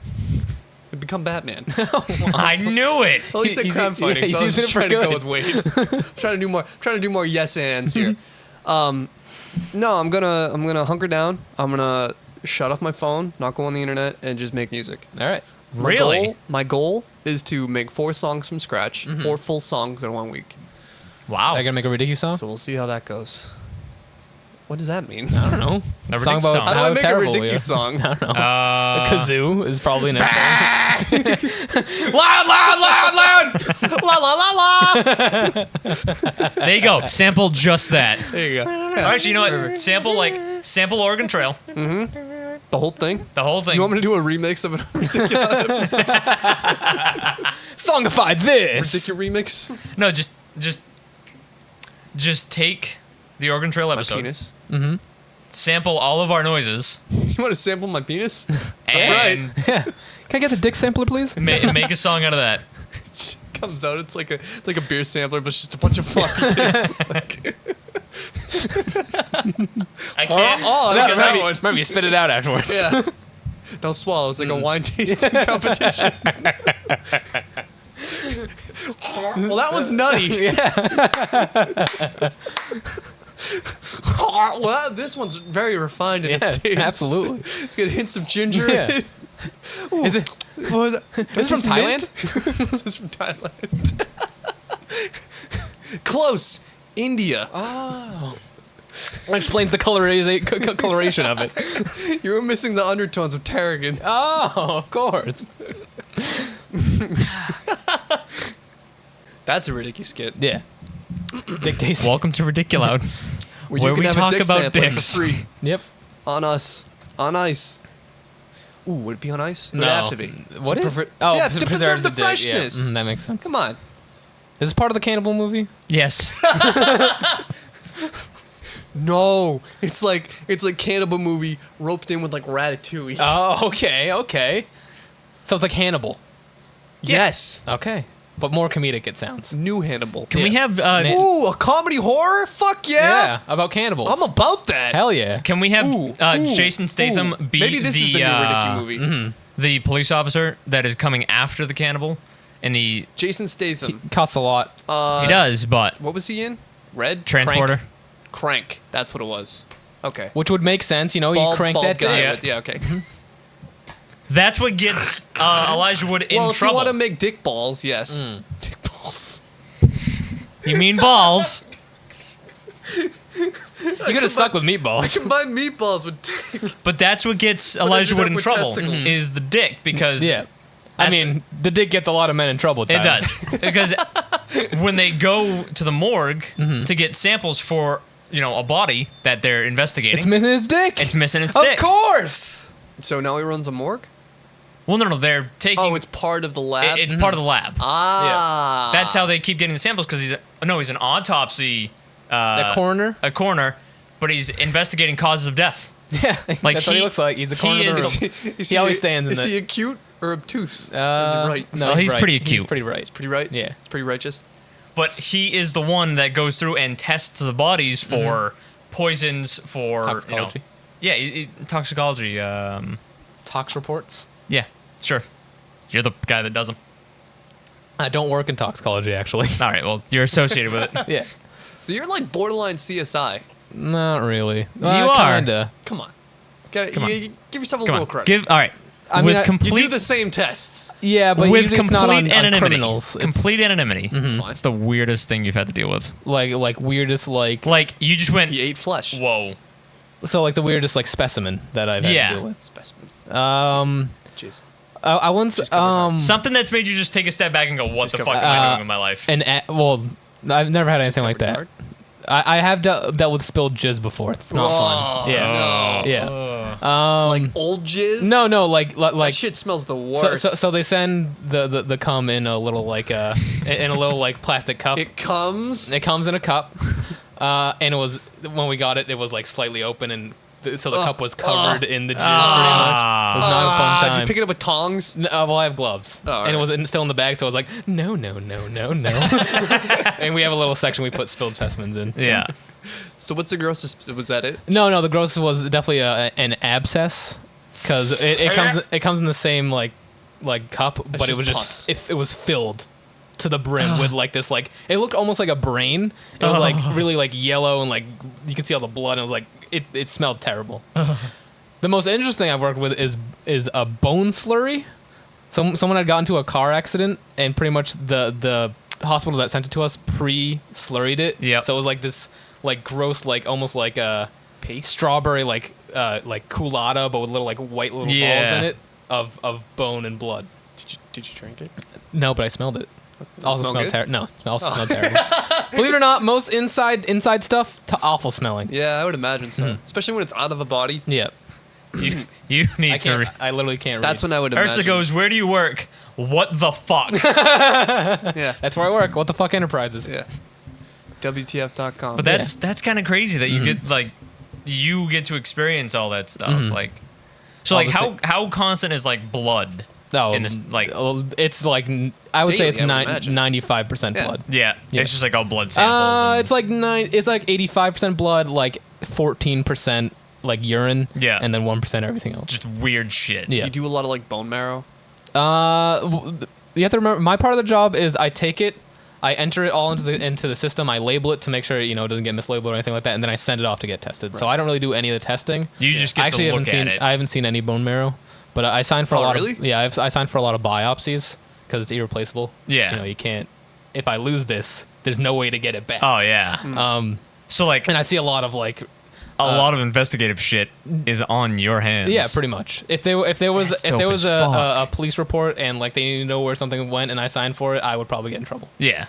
become Batman. I knew it. Well, he said He's- crime fighting, yeah, so I he's was just using it trying for to go with Wade. trying to do more yes ands here. No, I'm gonna hunker down. I'm gonna shut off my phone, not go on the internet, and just make music. All right. Really? My goal is to make 4 songs from scratch, 4 full songs in 1 week. Wow. I gotta make a ridiculous song. So we'll see how that goes. What does that mean? I don't know. A Song ridiculous about song. How do I how make a terrible we are. ridiculous song? I don't know. A kazoo is probably next. Loud, loud, loud, loud! La la la la! There you go. Sample just that. There you go. Actually, you know what? Sample Oregon Trail. The whole thing. The whole thing. You want me to do a remix of a ridiculous episode? Songified this. Ridiculous remix? No, just take the Oregon Trail My episode. penis. Sample all of our noises. Do you want to sample my penis? And Yeah. Can I get the dick sampler, please? make a song out of that. Comes out, it's like a beer sampler, but it's just a bunch of floppy dicks. Like, I can't. oh, because that I- one. Remember, you spit it out afterwards. Yeah. Don't swallow. It's like a wine tasting competition. Well, that one's nutty. Well, this one's very refined in its Yes, taste. absolutely. It's got hints of ginger Yeah. in it. Ooh, Is it? what was that? Is this from mint? Thailand? This is from Thailand. Close. India. Oh. That explains the coloration of it. You were missing the undertones of tarragon. Oh, of course. That's a ridiculous skit. Yeah. Dick tasting. Welcome to Ridiculoud, Where where you can we have talk a dick about sampling dicks. for free Yep. on us on ice. Ooh, would it be on ice? It No. would have to be. What To is? prever- Oh, yeah, to to preserve the dick, yeah. freshness. That makes sense. Come on. Is this part of the cannibal movie? Yes. No, it's like cannibal movie roped in with like Ratatouille. Oh, okay. So it's like Hannibal. Yes, Okay. But more comedic, it sounds. new Hannibal. Can we Yeah. have Ooh, a comedy horror? Fuck yeah! About cannibals. I'm about that. Hell yeah. Can we have Ooh, Jason Statham ooh. be Maybe this is the new Riddick movie. the police officer that is coming after the cannibal? And the Jason Statham. Costs a lot. he does, but What was he in? Red? transporter. Crank. That's what it was. Okay. Which would make sense, you Bald, you crank bald that guy. dick. With, yeah. Okay. That's what gets Elijah Wood in well, if trouble. you want to make dick balls, yes. Dick balls. You mean balls? You could have stuck with meatballs. Combine meatballs with dick. But that's what gets Elijah ended Wood up in with trouble testicles. is the dick because Yeah. I mean, the dick gets a lot of men in trouble. it Tyler. does because when they go to the morgue to get samples for a body that they're investigating, It's missing its dick. it's missing its of dick. course. So now he runs a morgue? Well, no, they're taking. Oh, it's part of the lab? it's part of the lab. Ah. That's how they keep getting the samples because he's an autopsy. The coroner. A coroner, but he's investigating causes of death. Yeah, Like, that's what he looks like. He's a he coroner. is of the the- room. He always stands in Is the- he acute or obtuse? Or is Uh, it right? No, Oh, he's right. pretty He's acute. pretty right. Pretty right? Yeah. It's pretty righteous. But he is the one that goes through and tests the bodies for poisons, for Toxicology. toxicology. Tox reports. Yeah, sure. You're the guy that does them. I don't work in toxicology, actually. All right, well, you're associated with it. Yeah. So you're like borderline CSI. Not really. You are. Kinda. Come on. Give yourself a Come little on, credit. all right. I mean, with you You complete do the same tests. Yeah, but with usually it's not complete on anonymity. criminals. It's Complete anonymity. It's fine. It's the weirdest thing you've had to deal with. like weirdest like Like you just went, He ate flesh. whoa. so like the weirdest like specimen that I've had Yeah. to deal with. Specimen. Jeez. Jeez. I once Just covered Something that's made you just take a step back and go, what Just the go- fuck am I doing with my life? well, I've never had anything like covered that. yard? I have dealt with spilled jizz before. It's not Oh, fun. Yeah. no. Yeah. Like old jizz? No, like That shit smells the worst. so they send the cum in a little like in a little like plastic cup. it comes. It comes in a cup, and it was when we got it, it was like slightly open, and so the cup was covered in the jizz pretty much. It was not a fun Did time. you pick it up with tongs? No, well, I have gloves, Oh, and it alright. was still in the bag, so I was like, no. And we have a little section we put spilled specimens in. Yeah. So what's the grossest? Was that it? No, the grossest was definitely an abscess, because it comes in the same like cup, but it just was pus. just it was filled to the brim with like this like it looked almost like a brain. It was like really like yellow and like you could see all the blood. And it was like it smelled terrible. The most interesting I've worked with is a bone slurry. Someone had gotten into a car accident and pretty much the hospital that sent it to us pre-slurried it. Yep. So it was like this like gross like almost like a strawberry like culotta but with little like white little balls Yeah. in it of bone and blood. Did you drink it? No, but I smelled it. Also smell smelled good? terrible. No, it also smelled terrible. Believe it or not, most inside stuff awful smelling. Yeah, I would imagine so. Mm-hmm. Especially when it's out of a body. Yeah. You need I to. can't. I literally can't. That's read. when I would imagine. Ursa goes, where do you work? What the fuck? Yeah. That's where I work. What the fuck enterprises? Yeah. WTF.com. But that's kind of crazy that you get like you get to experience all that stuff. Like, so All like the how constant is like blood? No, In this, like- it's like I would say it's Daily, I would imagine. 95% Yeah. blood. Yeah, Yeah. it's just like all blood samples. and- It's like 85% blood, like 14% like urine. Yeah. And then 1% everything else. just weird shit. Yeah. You do a lot of like bone marrow. You have to remember my part of the job is I take it, I enter it all into the system, I label it to make sure it doesn't get mislabeled or anything like that, and then I send it off to get tested. So I don't really do any of the testing. You just get I actually to haven't look seen at it. I haven't seen any bone marrow, but I signed for a Oh, lot really? of I signed for a lot of biopsies because it's irreplaceable. Yeah. You can't. If I lose this, there's no way to get it back. Oh yeah. So like And I see a lot of like a lot of investigative shit is on your hands. yeah, pretty much. If there was That's dope as a fuck. police report and like they need to know where something went and I signed for it, I would probably get in trouble. Yeah.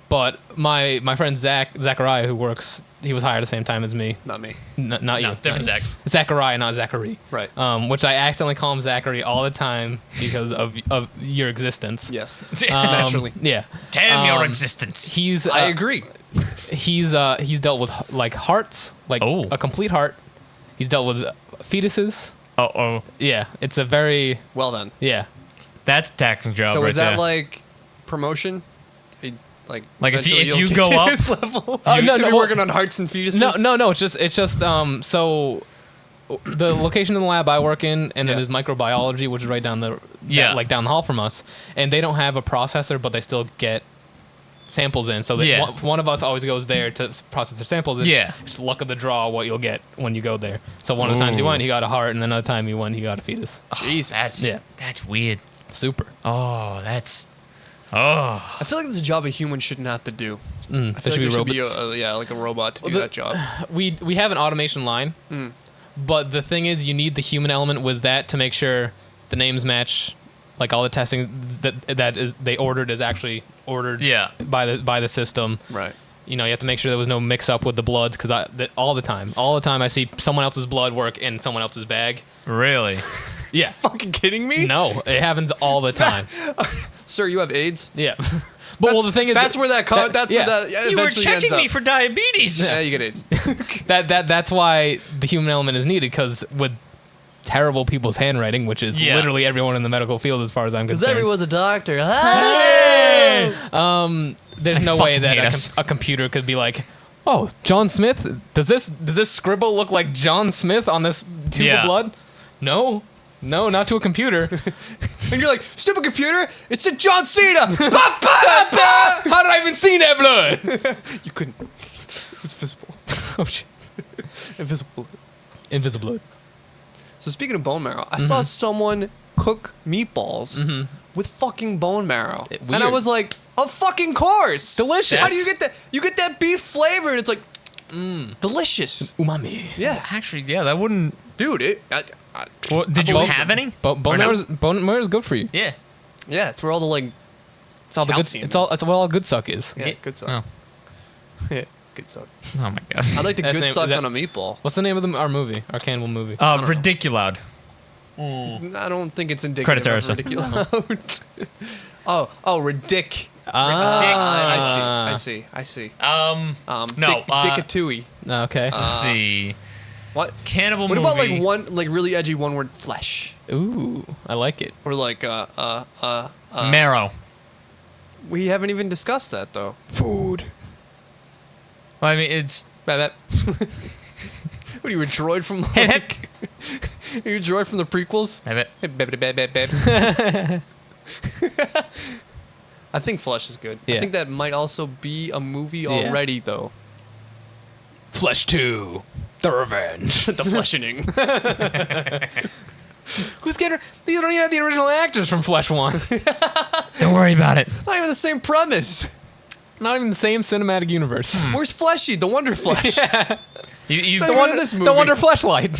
But my friend Zachariah, who works, he was hired at the same time as me. Not me. Not No, you. different Zach. Zachariah, not Zachary. Right. Which I accidentally call him Zachary all the time because of your existence. Yes. Naturally. Yeah. Damn your Um, existence. He's. I agree. He's dealt with like hearts, like Oh. a complete heart. He's dealt with fetuses. Uh-oh. Yeah, it's a very Well then. yeah. That's a taxing job So right is that there. like promotion? Like Like, if you- eventually if you'll you get go to up- this level? No, You'll be well- working on hearts and fetuses? No. It's just so the location in the lab I work in, and then Yeah. there's microbiology, which is right down Yeah. like down the hall from us, and they don't have a processor, but they still get samples in. So Yeah. one of us always goes there to process their samples. It's Yeah. just luck of the draw what you'll get when you go there. So one of the times he Ooh. went, he got a heart, and another time he went, he got a fetus. Jesus. That's weird. Super. Oh, that's... Oh. I feel like this is a job a human shouldn't have to do. I There feel should like be there should be robots. like a robot to do the- that job. We have an automation line, but the thing is, you need the human element with that to make sure the names match. Like all the testing that is they ordered is actually ordered Yeah. by the system. Right. You know, you have to make sure there was no mix up with the bloods because all the time I see someone else's blood work in someone else's bag. Really? Yeah. Fucking kidding me? No, it happens all the time. Sir, you have AIDS? Yeah. But well, the thing is, That's where that comes. That's yeah. where that You were eventually ends checking up. me for diabetes. Yeah, you get AIDS. that's why the human element is needed because with terrible people's handwriting, which is Yeah. literally everyone in the medical field as far as I'm Because concerned. everyone's a doctor. There's no I way fucking that hate us. a computer could be like, oh, John Smith, does this scribble look like John Smith on this tube Yeah. of blood? No, not to a computer. And you're like, stupid computer, it's a John Cena. How did I even see that blood? You couldn't. It was visible. Oh shit. Invisible. Invisible blood. So speaking of bone marrow, I saw someone cook meatballs with fucking bone marrow. And I Weird. was like, of fucking course. Delicious. How do you get that? You get that beef flavor and it's like, delicious. Umami. Yeah. Actually, yeah, that wouldn't... Dude, Well, did you believe have any? Bone Or no? marrow is good for you. Yeah. yeah, it's where all the like, It's all the good. Calcium It's all. is- It's what all good suck is. yeah, good suck. Oh. Yeah, good suck. Oh, my God. I like the That's good name- suck is that- on a meatball. What's the name of our movie? Our cannibal movie. Ridiculoud. I don't think it's indicative Credits are of so. ridiculous. oh, ridic. Ah. I see. No, Dickatooey. Okay. let's see. What? Cannibal What movie. about like one like really edgy one word flesh Ooh, I like it. or like Marrow. we haven't even discussed that though. Food. Well, I mean, it's... What are you, a droid from Hep, like? Are you a droid from the prequels? Have it. I think flesh is good. I Yeah. think that might also be a movie Yeah. already though. Flesh 2. The Revenge. The fleshing. Who's getting? These don't even have the original actors from Flesh 1. Don't worry about it. Not even the same premise. Not even the same cinematic universe. Where's Fleshy? The Wonder Flesh. You've, The one in this The movie. Wonder Fleshlight.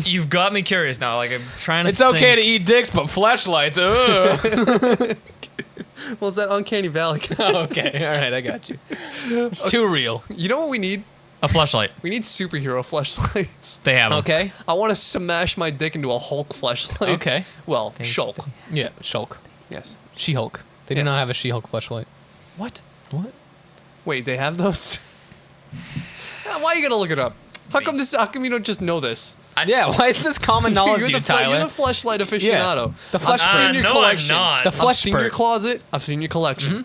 you've got me curious now. Like, I'm trying to It's okay to think. eat dicks, but fleshlights. Ugh. Well, it's that uncanny valley. Okay, all right, I got you. It's too real. You know what we need? A fleshlight. We need superhero fleshlights. They have 'em. Okay. I want to smash my dick into a Hulk fleshlight. Okay. Well, Shulk. Yeah, Shulk. Yes. She-Hulk. They Yeah. do not have a She-Hulk fleshlight. What? What? Wait, they have those? Why are you gonna look it up? How come you don't just know this? Yeah, why is this common knowledge you're to you, the Tyler? you're the fleshlight aficionado. The flesh I've seen spurt. your No, I'm collection. not. The I've flesh seen your spurt. closet. I've seen your collection.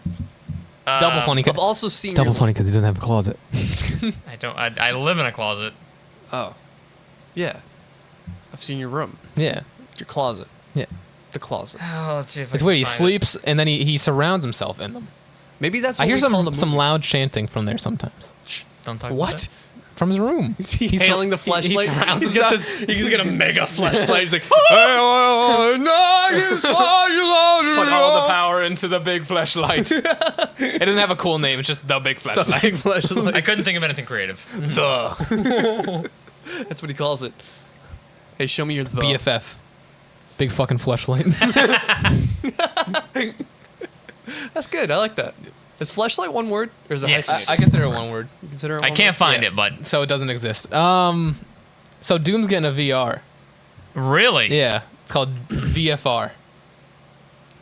It's double funny. I've also seen It's double your funny because he doesn't have a closet. I don't. I live in a closet. Oh. Yeah. I've seen your room. Yeah. Your closet. Yeah. The closet. Oh, let's see if It's I weird. can He find sleeps and then he surrounds himself in them. Maybe that's I what hear we call the some movie. loud chanting from there sometimes. it. Shh, don't talk. About What? that. From his room. Is he He's hailing the he fleshlight? surrounds He's got himself. this. He's got a mega fleshlight. He's like, Put all the power into the big fleshlight. It doesn't have a cool name. It's just the big fleshlight. big fleshlight. I couldn't think of anything creative. The. That's what he calls it. Hey, show me your the. BFF. Big fucking fleshlight. That's good. I like that. Is fleshlight one word or is it Yes. hyphenated? I consider it one word, You consider it I one can't word? find Yeah. it, but so it doesn't exist. So Doom's getting a VR. really, Yeah, it's called VFR.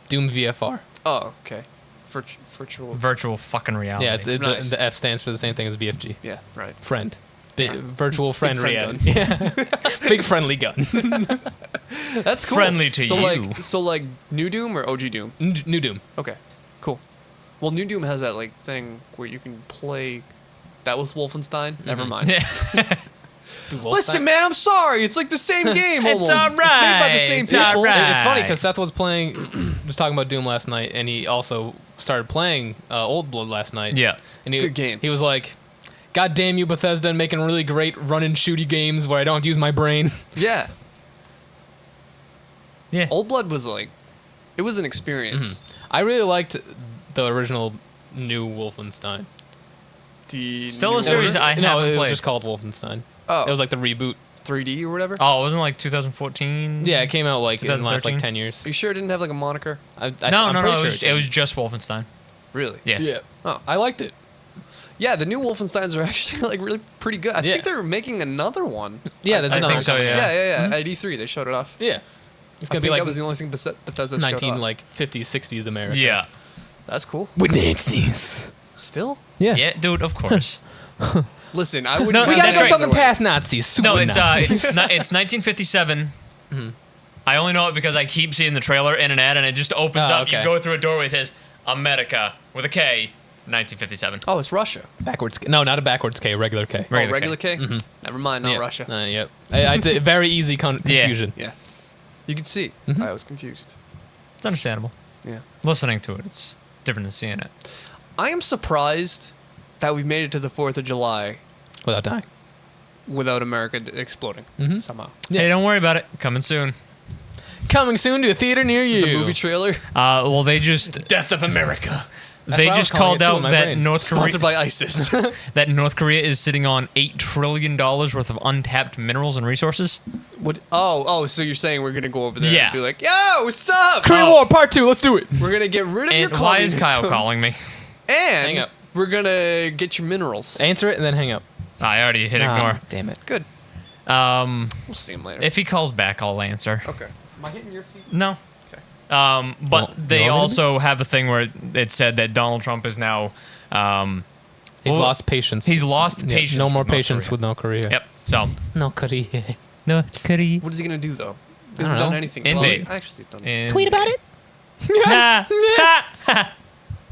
Doom VFR. Oh, okay. Virtual. virtual fucking reality. Yeah, Nice. the F stands for the same thing as BFG. Yeah, right. Friend. Virtual friend friend reality. Yeah. Big friendly gun. That's cool. Friendly to so you. Like New Doom or OG Doom? New Doom. Okay, cool. Well, New Doom has that like thing where you can play. That was Wolfenstein. Never mind. Yeah. Listen, man, I'm sorry. It's like the same game It's almost. all It's made by the right. same It's people. all right. It's funny because Seth was talking about Doom last night, and he also started playing Old Blood last night. Yeah. And he, Good game. He was like, "God damn you, Bethesda, and making really great run and shooty games where I don't use my brain." Yeah. Yeah. Old Blood was like, it was an experience. I really liked the original new Wolfenstein. The Still a new series version? I no, haven't it was played. just called Wolfenstein. Oh. It was like the reboot. 3D or whatever. Oh, it wasn't like 2014. Yeah, it came out like in the last 2013? like 10 years. Are you sure it didn't have like a moniker? I'm No. pretty It sure was just Wolfenstein. Really? Yeah. Yeah. Oh. I liked it. Yeah, the new Wolfensteins are actually like really pretty good. I Yeah. think they're making another one. Yeah, there's I another think so, one coming yeah. Yeah. At E3 they showed it off. out. Yeah. It's I gonna think be like that was the only thing Bethesda showed 19 off. like 50s, 60s America. Yeah. That's cool. With Nazis. Still? Yeah. Yeah, dude. Of course. Listen, I would. No, We that's gotta go right. something past Nazis. Super No, it's Nazis. it's 1957. I only know it because I keep seeing the trailer in an ad, and it just opens Oh, up. okay. You go through a doorway. It says America with a K, 1957. Oh, it's Russia. backwards. No, not a backwards K. Regular K. Regular Oh, regular K. Never mind. Not Yeah. Russia. Yep. It's a very easy Yeah. confusion. Yeah. You could see. I was confused. It's understandable. Yeah. Listening to it, it's different than seeing it. I am surprised that we've made it to the 4th of July Without dying. without America exploding somehow. Yeah. Hey, don't worry about it. Coming soon. Coming soon to a theater near you. It's a movie trailer Well, they just Death of America. That's they what I was just calling called it too out in my that brain. North Korea Sponsored by ISIS. that North Korea is sitting on $8 trillion worth of untapped minerals and resources. What? Oh, so you're saying we're gonna go over there Yeah. and be like, yo, what's up? Korean Oh. War Part 2. Let's do it. We're gonna get rid of your And why is Kyle communism, calling me? And Hang up. we're gonna get your minerals. Answer it and then hang up. I already hit ignore. Damn it. Good. Um, We'll see him later. if he calls back, I'll answer. Okay. Am I hitting your feet? No. Okay. But Well, they you want me to also have a thing where it said that Donald Trump is now, He's well, lost patience. he's lost Yeah, patience. no more with North patience Korea. with North Korea. Yep. So No Korea. North Korea. What is he gonna do though? He don't hasn't done know. anything. Invade. Well, actually, he's done. Tweet about it.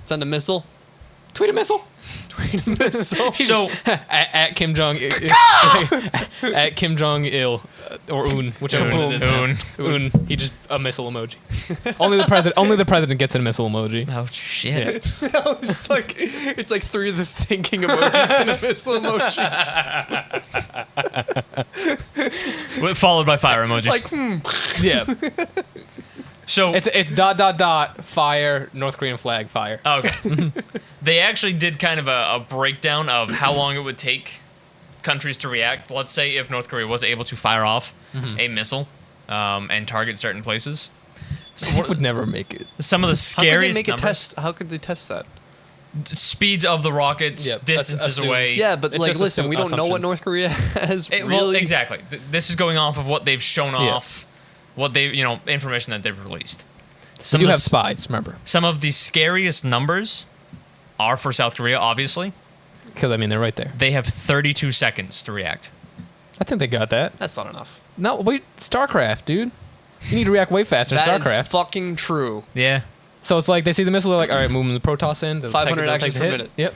Send a missile. Tweet a missile. Missile. So At Kim Jong at Kim Jong Il or Un, whichever one it is. Un. Un. He just a missile emoji. Only the president gets a missile emoji. Oh shit. it's like 3 of the thinking emojis and a missile emoji. Followed by fire emojis. Like, Yeah. so It's ... fire, North Korean flag, fire. okay. They actually did kind of a breakdown of how long it would take countries to react. Let's say if North Korea was able to fire off a missile and target certain places. They would never make it. Some of the how could scariest they make a numbers, test? How could they test that? speeds of the rockets, Yep, that's distances assumed. away. Yeah, but It's like, just listen, we don't know what assumptions. North Korea has Well, really. exactly. This is going off of what they've shown off, what they, information that they've released. Some You of have the- spies, remember? Some of the scariest numbers are for South Korea, obviously. Because I mean they're right there. They have 32 seconds to react. I think they got that. That's not enough. No, wait, StarCraft, dude. You need to react way faster in That is StarCraft. fucking true. Yeah. So it's like they see the missile, they're like, all right, moving the Protoss in. 500 actions per minute. Yep.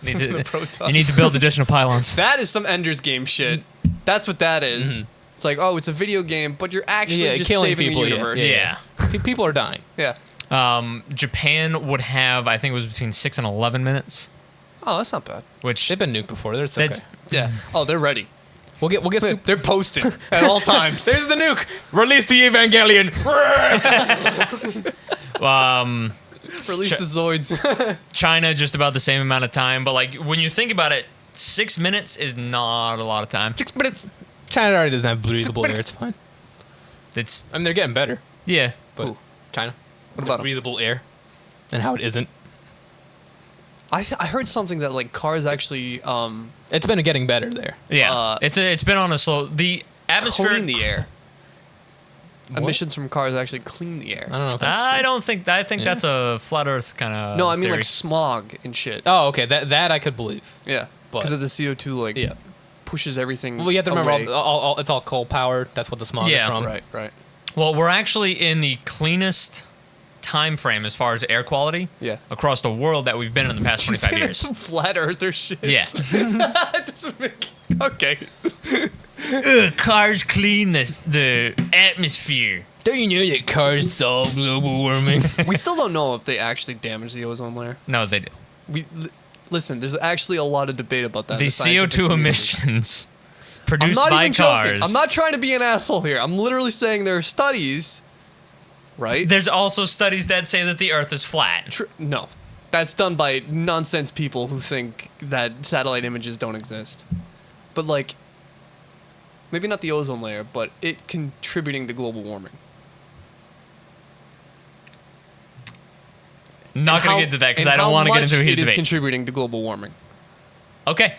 Need to, Protoss. you need to build additional pylons. That is some Ender's Game shit. That's what that is. It's like, oh, it's a video game, but you're actually just killing saving people, the yeah, universe. Yeah. People are dying. Yeah. Japan would have, I think it was between 6 and 11 minutes, Oh, that's not bad. which They've been nuked before. It's okay. that's Yeah. Oh, they're ready. We'll get super. They're posted at all times. There's the nuke. Release the Evangelion. Release the Zoids. China just about the same amount of time. But like when you think about it, 6 minutes is not a lot of time. 6 minutes. China already doesn't have breathable air. It's fine. It's I mean, they're getting better. yeah. But Who? China. What about 'em? breathable air? And how it isn't. I heard something that like cars actually It's been getting better there. Yeah, it's been on a slow. The atmosphere. clean the air. What? Emissions from cars actually clean the air. I don't know if that's I true. don't think. I think that's a flat Earth kind of. No, I mean theory. like smog and shit. Oh, okay. That I could believe. Yeah, But- because of the CO2 like Yeah. pushes everything. Well, you have to remember, away. all it's all coal powered. That's what the smog Yeah. is from. Right. Well, we're actually in the cleanest time frame as far as air quality. Yeah. Across the world that we've been in the past You're 25 saying years. Some flat earther shit. Yeah. That doesn't make. Okay. Cars clean the atmosphere. Don't you know that cars solve global warming? We still don't know if they actually damage the ozone layer. No, they do. Listen. There's actually a lot of debate about that. in The scientific CO2 community. emissions I'm produced not by even cars. joking. I'm not trying to be an asshole here. I'm literally saying there are studies, right? There's also studies that say that the Earth is flat. No, that's done by nonsense people who think that satellite images don't exist. But like, maybe not the ozone layer, but it contributing to global warming. Not going to get into that because I don't want to get into a It heated is debate. contributing to global warming. Okay.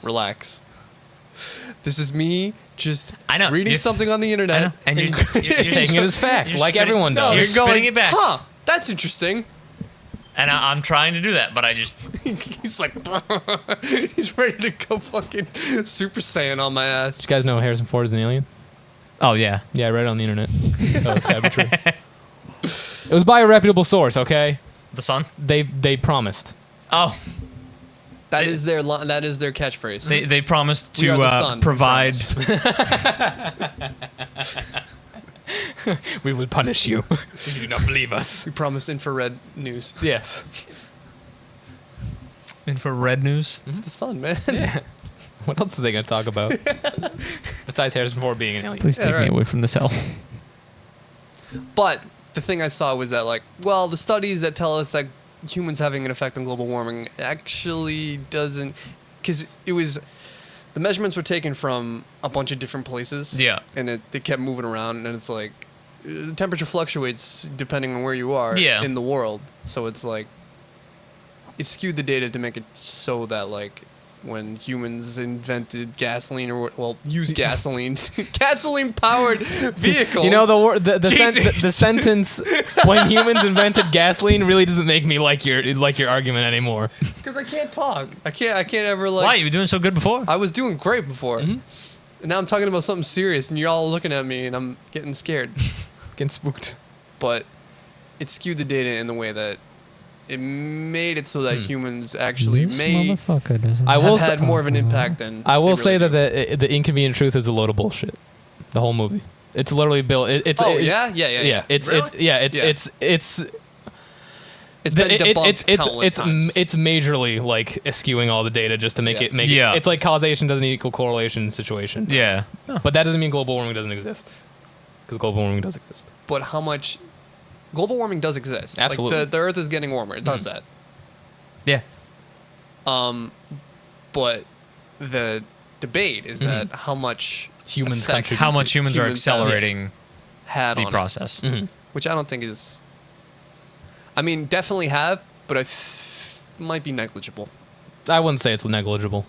Relax. This is me just I know, reading you're- something on the I internet. know. And you're Taking it as fact, You're like spitting- everyone No, does. You're you're spitting going, it back. Huh, that's interesting. And I'm trying to do that, but I just. He's like, he's ready to go fucking Super Saiyan on my ass. Did you guys know Harrison Ford is an alien? Oh, yeah. Yeah, I read it on the internet. So it's gotta be true. It was by a reputable source. Okay, The sun? they promised. Oh. That is their catchphrase. They promised We are to the sun, we provide. We would punish you if you do not believe us. We promise infrared news. Yes. Infrared news? It's the sun, man. Yeah. What else are they gonna talk about besides Harrison Ford being an alien? Please Yeah, take right. me away from this hell. But the thing I saw was that, like, well, the studies that tell us that humans having an effect on global warming actually doesn't, because it was, the measurements were taken from a bunch of different places. Yeah. And they kept moving around, and it's like, the temperature fluctuates depending on where you are Yeah. in the world. So it's like, it skewed the data to make it so that, like, when humans invented gasoline used gasoline, gasoline-powered vehicles. You know the Jesus. sentence when humans invented gasoline really doesn't make me like your argument anymore. Because I can't talk. I can't ever like. Why? You were doing so good before. I was doing great before, and now I'm talking about something serious, and you're all looking at me, and I'm getting scared. Getting spooked. But it skewed the data in the way that it made it so that humans actually may I will have had say, more of an impact than. I will they say really that the inconvenient truth is a load of bullshit. The whole movie. It's literally built. It's Oh it- yeah. It's Really? It's been debunked countless times. it's majorly like eschewing all the data just to make Yeah. it make Yeah. it. It's like causation doesn't equal correlation situation. Yeah. But that doesn't mean global warming doesn't exist. Because global warming does exist. But how much global warming does exist? Absolutely. Like the Earth is getting warmer. It does that. Yeah. But the debate is that how much Humans effect contribute How much humans are have accelerating had the on process. Mhm. which I don't think is. I mean, definitely have, but might be negligible. I wouldn't say it's negligible.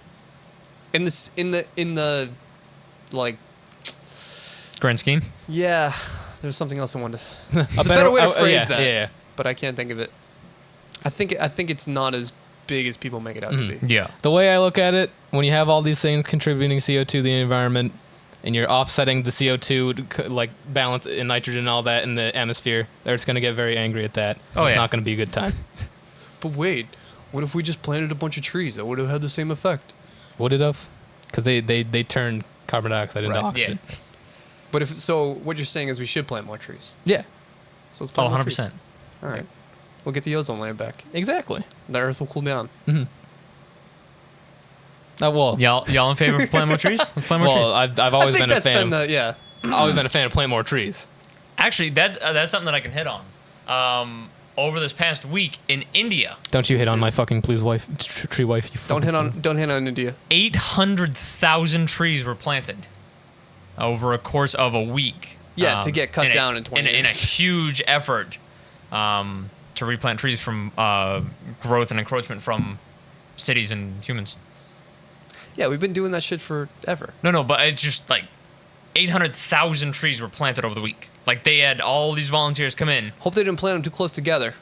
In the like, Grand scheme? yeah, there's something else I wanted. A better way to phrase yeah, that. Yeah. But I can't think of it. I think it's not as big as people make it out to be. Yeah. The way I look at it, when you have all these things contributing CO2 to the environment, and you're offsetting the CO2 like balance in nitrogen and all that in the atmosphere, the Earth's gonna get very angry at that. Oh, It's yeah. not gonna be a good time. But wait, what if we just planted a bunch of trees? That would have had the same effect. Would it have? Because they turn carbon dioxide into Right. oxygen. Yeah. But if so, what you're saying is we should plant more trees. Yeah, So let's Oh, plant more trees. 100%. All right, we'll get the ozone layer back. exactly. The Earth will cool down. Well, Y'all in favor of planting more trees? Let's plant more trees. well, I've always I think been a that's fan. been the yeah. Always been a fan of plant more trees. Actually, that's something that I can hit on. Over this past week in India, Don't you hit on my fucking please wife, tree wife? You Don't fucking hit on India. 800,000 trees were planted over a course of a week. Yeah, to get cut in a- down in 20 in a years. huge effort to replant trees from growth and encroachment from cities and humans. Yeah, we've been doing that shit forever. No, but it's just like 800,000 trees were planted over the week. Like they had all these volunteers come in. Hope they didn't plant them too close together,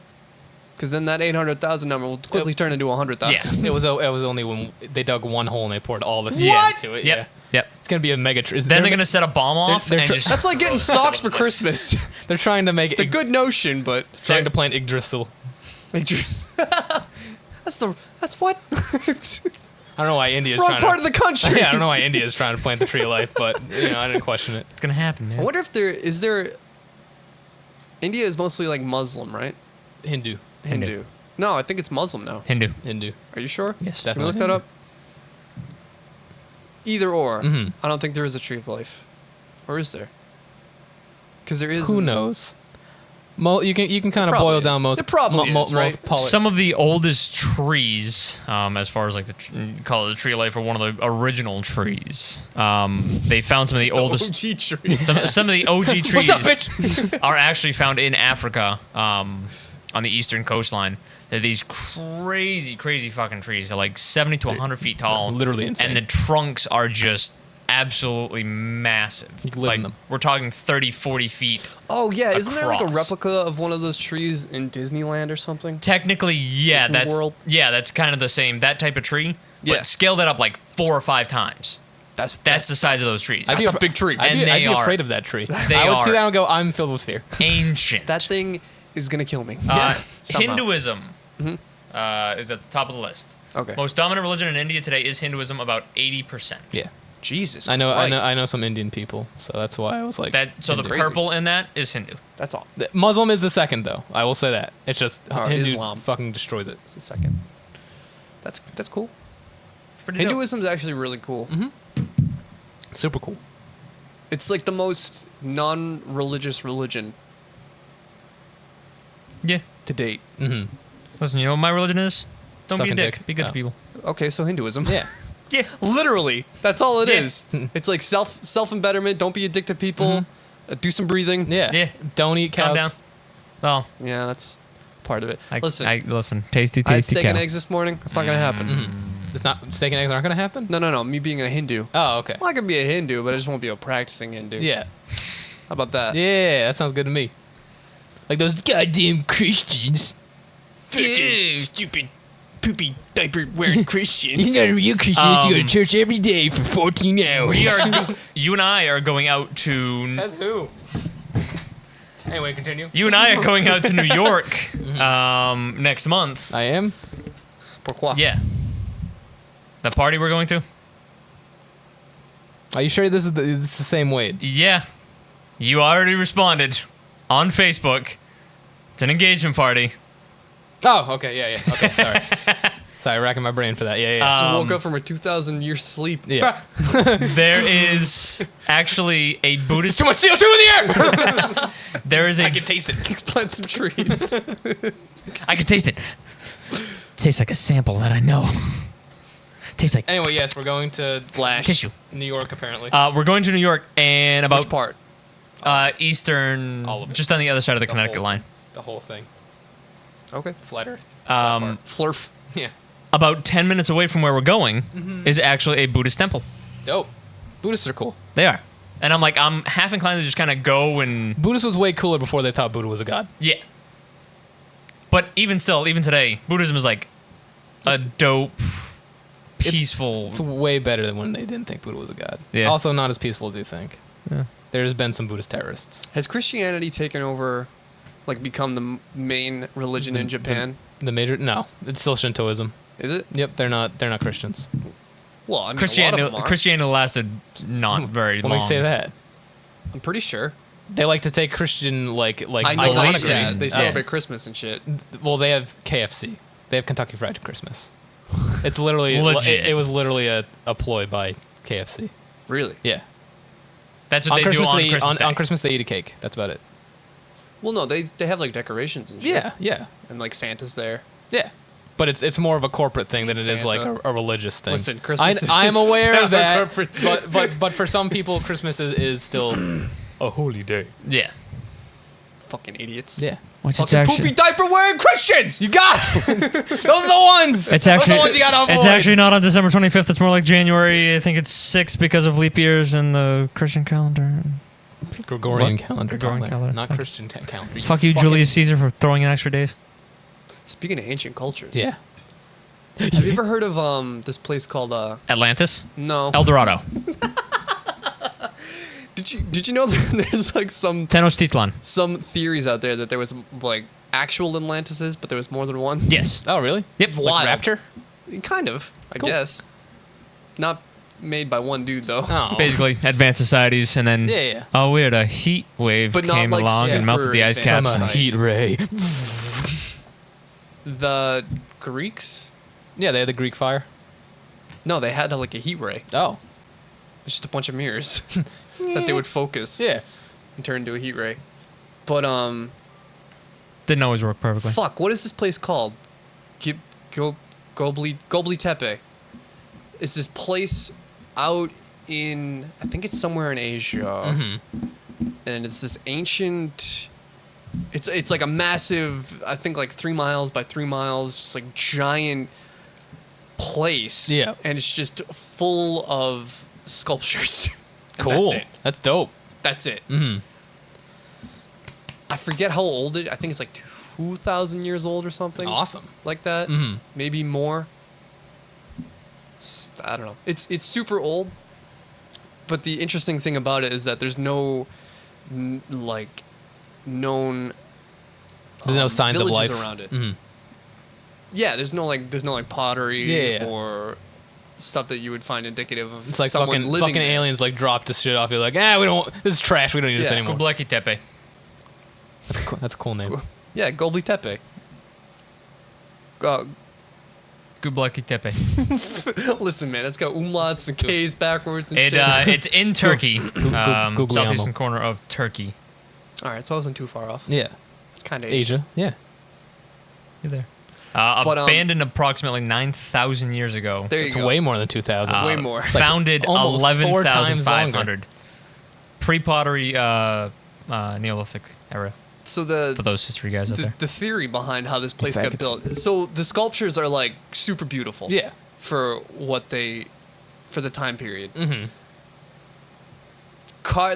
because then that 800,000 number will quickly turn into 100,000. Yeah. It was only when they dug one hole and they poured all the seed What? into it. Yep. Yeah. Yep. It's gonna be a mega tree. Then they're gonna set a bomb off they're and tr- just. That's like getting socks for Christmas. They're trying to make It's a good notion, but trying to plant Yggdrasil. That's what? I don't know why India's Wrong trying part to, of the country. Yeah, I don't know why India's trying to plant the tree of life, but I didn't question it. It's gonna happen, man. I wonder if India is mostly like Muslim, right? Hindu. Hindu. No, I think it's Muslim now. Hindu. Are you sure? Yes, Can we definitely. look that up? Either or. Mhm. I don't think there is a tree of life. Or is there? Because there is. Who knows? You can kind of probably boil is. down most. It probably is, right? Some of the oldest trees, as far as like call it the tree of life or one of the original trees, they found some of the oldest. OG trees. Some of the OG trees What's up, bitch? are actually found in Africa, on the eastern coastline. They're these crazy fucking trees. They're like 70 to 100 feet tall. Literally insane. And the trunks are just absolutely massive. You can live Like, in them. we're talking 30, 40 feet. Oh yeah, isn't there like a Across. replica of one of those trees in Disneyland or something? Technically, yeah, Disney World? that's kind of the same. That type of tree. Yeah. But scale that up like 4 or 5 times. That's That's the size of those trees. That's a big tree. And I'd they be are- afraid of that tree. They I would see are- that and go, I'm filled with fear. ancient. that thing is gonna kill me. Uh, Somehow. Hinduism is at the top of the list. Okay. Most dominant religion in India today is Hinduism, about 80%. Yeah. Jesus. I know Christ. some Indian people, so that's why I was like So the Hindu. crazy. purple in that is Hindu. That's all. The Muslim is the second though. I will say that. It's just Or Hindu Islam. fucking destroys it. It's the second. That's cool. It's pretty dope. Hinduism is actually really cool. Super cool. It's like the most non-religious religion Yeah. to date. Mm-hmm. Listen, you know what my religion is? Don't be a Sucking dick. dick. Be good Oh. to people. Okay, so Hinduism. Yeah. Yeah. Literally, that's all it Yeah. is. It's like self-embetterment. Don't be a dick to people. Do some breathing. Yeah. Yeah. Don't eat Calm cows. down. Well, Yeah, that's part of it. listen. Listen, Tasty, I had tasty steak cow. and eggs this morning. It's not gonna happen. It's not steak and eggs aren't gonna happen. No. Me being a Hindu. Oh, okay. Well, I could be a Hindu, but I just won't be a practicing Hindu. Yeah. How about that? Yeah, that sounds good to me. Like those goddamn Christians. Ew, stupid, poopy diaper wearing Christians. You're not a real Christian. You go to Um, church every day for 14 hours. You and I are going out to. Says who? Anyway, continue. You and I are going out to New York next month. I am. Pourquoi? Yeah. The party we're going to? Are you sure this is the same Wade? Yeah. You already responded on Facebook. It's an engagement party. Oh, okay, yeah. Okay, sorry. Sorry, racking my brain for that. Yeah. Just woke up from a 2,000-year sleep. Yeah. There is actually a Buddhist. Too much CO2 in the air! There is a. I can taste it. Let's plant some trees. I can taste it. Tastes like a sample that I know. Tastes like Anyway, yes, we're going to tissue. New York, apparently. We're going to New York and Which about part? eastern, All of it. just on the other side of the The Connecticut whole line. thing. The whole thing. Okay. Flat Earth. Flurf. Yeah. About 10 minutes away from where we're going is actually a Buddhist temple. Dope. Buddhists are cool. They are. And I'm half inclined to just kind of go and Buddhist was way cooler before they thought Buddha was a god. yeah. But even still, even today, Buddhism is like a dope, peaceful. It's way better than when they didn't think Buddha was a god. Yeah. Also, not as peaceful as you think. Yeah. There's been some Buddhist terrorists. Has Christianity taken over, like become the main religion in Japan? The major no, it's still Shintoism. Is it? Yep, they're not Christians. Well, I mean, a lot of Christianity, them are. Christianity lasted not very Let long. me say that. I'm pretty sure. They like to take Christian like I know believe that. so. Yeah, they Yeah. celebrate Christmas and shit. well, they have KFC. They have Kentucky Fried Christmas. It's literally Legit. it was literally a ploy by KFC. Really? Yeah. That's what they do on Christmas Day. on Christmas they eat a cake. That's about it. Well, no, they have like decorations and shit. Yeah. And like Santa's there. Yeah. But it's more of a corporate thing than it is like Santa. a religious thing. Listen, Christmas I'm is aware not of a that, corporate- but for some people, Christmas is still a holy day. Yeah. Fucking idiots. Yeah. What's its Fucking actually? poopy diaper wearing Christians. You got it. Those are the ones. It's Those are actually the ones you gotta avoid. it's actually not on December 25th. It's more like January. I think it's 6 because of leap years in the Christian calendar. Gregorian What? calendar. Gregorian calendar. Not Fuck. Christian calendar. Fuck you, fucking- Julius Caesar, for throwing in extra days. Speaking of ancient cultures, Yeah. Have you ever heard of this place called Atlantis, No? El Dorado, Did you know that there's like some Tenochtitlan. theories out there that there was like actual Atlantises, but there was more than one? Yes. Oh, really? Yep. Like Wild. Rapture? Kind of, I Cool. guess. Not made by one dude though. Oh. Basically, advanced societies, and then Yeah. oh weird, a heat wave But not, came like, along and melted super the ice advanced. caps. From a Society. heat ray. The Greeks? Yeah, they had the Greek fire. No, they had like a heat ray. Oh. It's just a bunch of mirrors that they would focus Yeah. and turn into a heat ray. But Didn't always work perfectly. fuck, what is this place called? Gobli Tepe. It's this place out in, I think it's somewhere in Asia, and it's this ancient. It's like a massive, I think like 3 miles by 3 miles, just like giant place. Yeah. and it's just full of sculptures. And Cool. That's it. That's dope. That's it. Mm-hmm. I forget how old it. I think it's like 2,000 years old or something. Awesome. Like that. Mhm. Maybe more. I don't know. It's super old. But the interesting thing about it is that there's no like known There's no signs of villages life around it. Mhm. Yeah, there's no like pottery Yeah. or stuff that you would find indicative of It's like someone fucking living there. aliens like drop this shit off. You're like, we don't. This is trash. We don't need this Yeah. anymore. Göbekli Tepe. That's a cool name. Yeah, Gobli Tepe. Göbekli Tepe. Listen, man, it's got umlauts and K's backwards and It shit. it's in Turkey, Guglielmo. southeastern corner of Turkey. All right, so I wasn't too far off. Yeah. It's kind of Asia. Yeah. You're there. But, Abandoned approximately 9,000 years ago. There you It's go. way more than 2,000. way more. It's like Founded almost 4 times 11,500. Pre-pottery Neolithic era. So For those history guys out there. the theory behind how this place got faggots. built. So the sculptures are like super beautiful. Yeah. For the time period. Mm-hmm.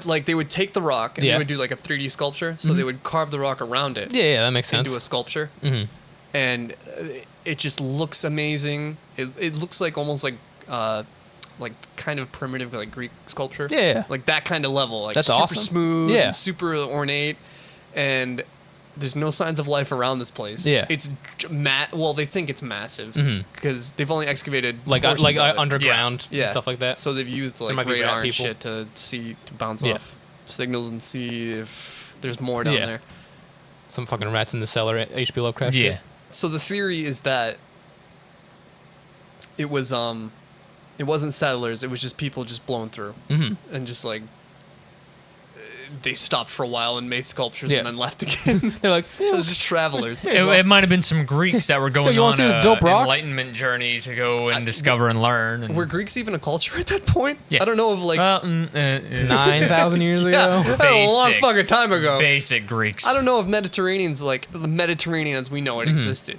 Like they would take the rock and Yeah. they would do like a 3D sculpture. So they would carve the rock around it Yeah, that makes sense. into a sculpture, Mm-hmm. and it just looks amazing. It looks like almost like kind of primitive like Greek sculpture. Yeah. Like that kind of level. Like That's super awesome. smooth. Yeah. And super ornate, and there's no signs of life around this place. Yeah. It's well, they think it's massive Mhm. because they've only excavated Like portions of it. underground Yeah. and stuff like that. So they've used might like be radar rat and people. shit to bounce Yeah. off signals and see if there's more down Yeah. there. Some fucking rats in the cellar at H.P. Lovecraft. Yeah. shit. So the theory is that it was it wasn't settlers, it was just people just blown through Mhm. and just like they stopped for a while and made sculptures Yeah. and then left again. They're like, It was just travelers. It might have been some Greeks that were going you wanna on see this an dope rock? enlightenment journey to go and discover and learn. And, Were Greeks even a culture at that point? Yeah. I don't know if like 9,000 years ago. yeah, that was a long Basic. fucking time ago. basic Greeks. I don't know if Mediterranean's like the Mediterranean as we know it existed.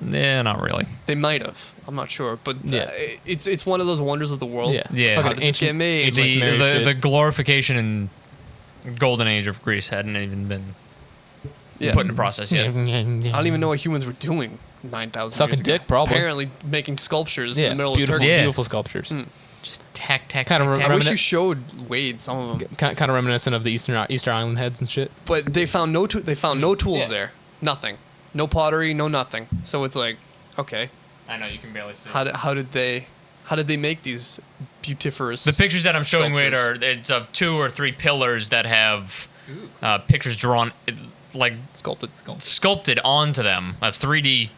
Yeah, not really. They might have. I'm not sure, but Yeah. it's one of those wonders of the world. Yeah. Yeah. How Fucking did this get made? ancient Mary The shit. glorification and golden age of Greece hadn't even been Yeah. put into process yet. I don't even know what humans were doing 9,000 Sucking years ago. dick, probably. Apparently making sculptures in Yeah, the middle beautiful, of Turkey. Yeah. beautiful sculptures. Mm. Just tack. Kinda tack, re- I tack. wish you showed Wade some of them, Kind of reminiscent of the Easter Island heads and shit. but they found no tools Yeah. there. Nothing. No pottery. No nothing. So it's like, okay, I know you can barely see. how did they make these beautiferous? The pictures that I'm showing Wade are sculptures? it's of 2 or 3 pillars that have pictures drawn like sculpted onto them. A 3D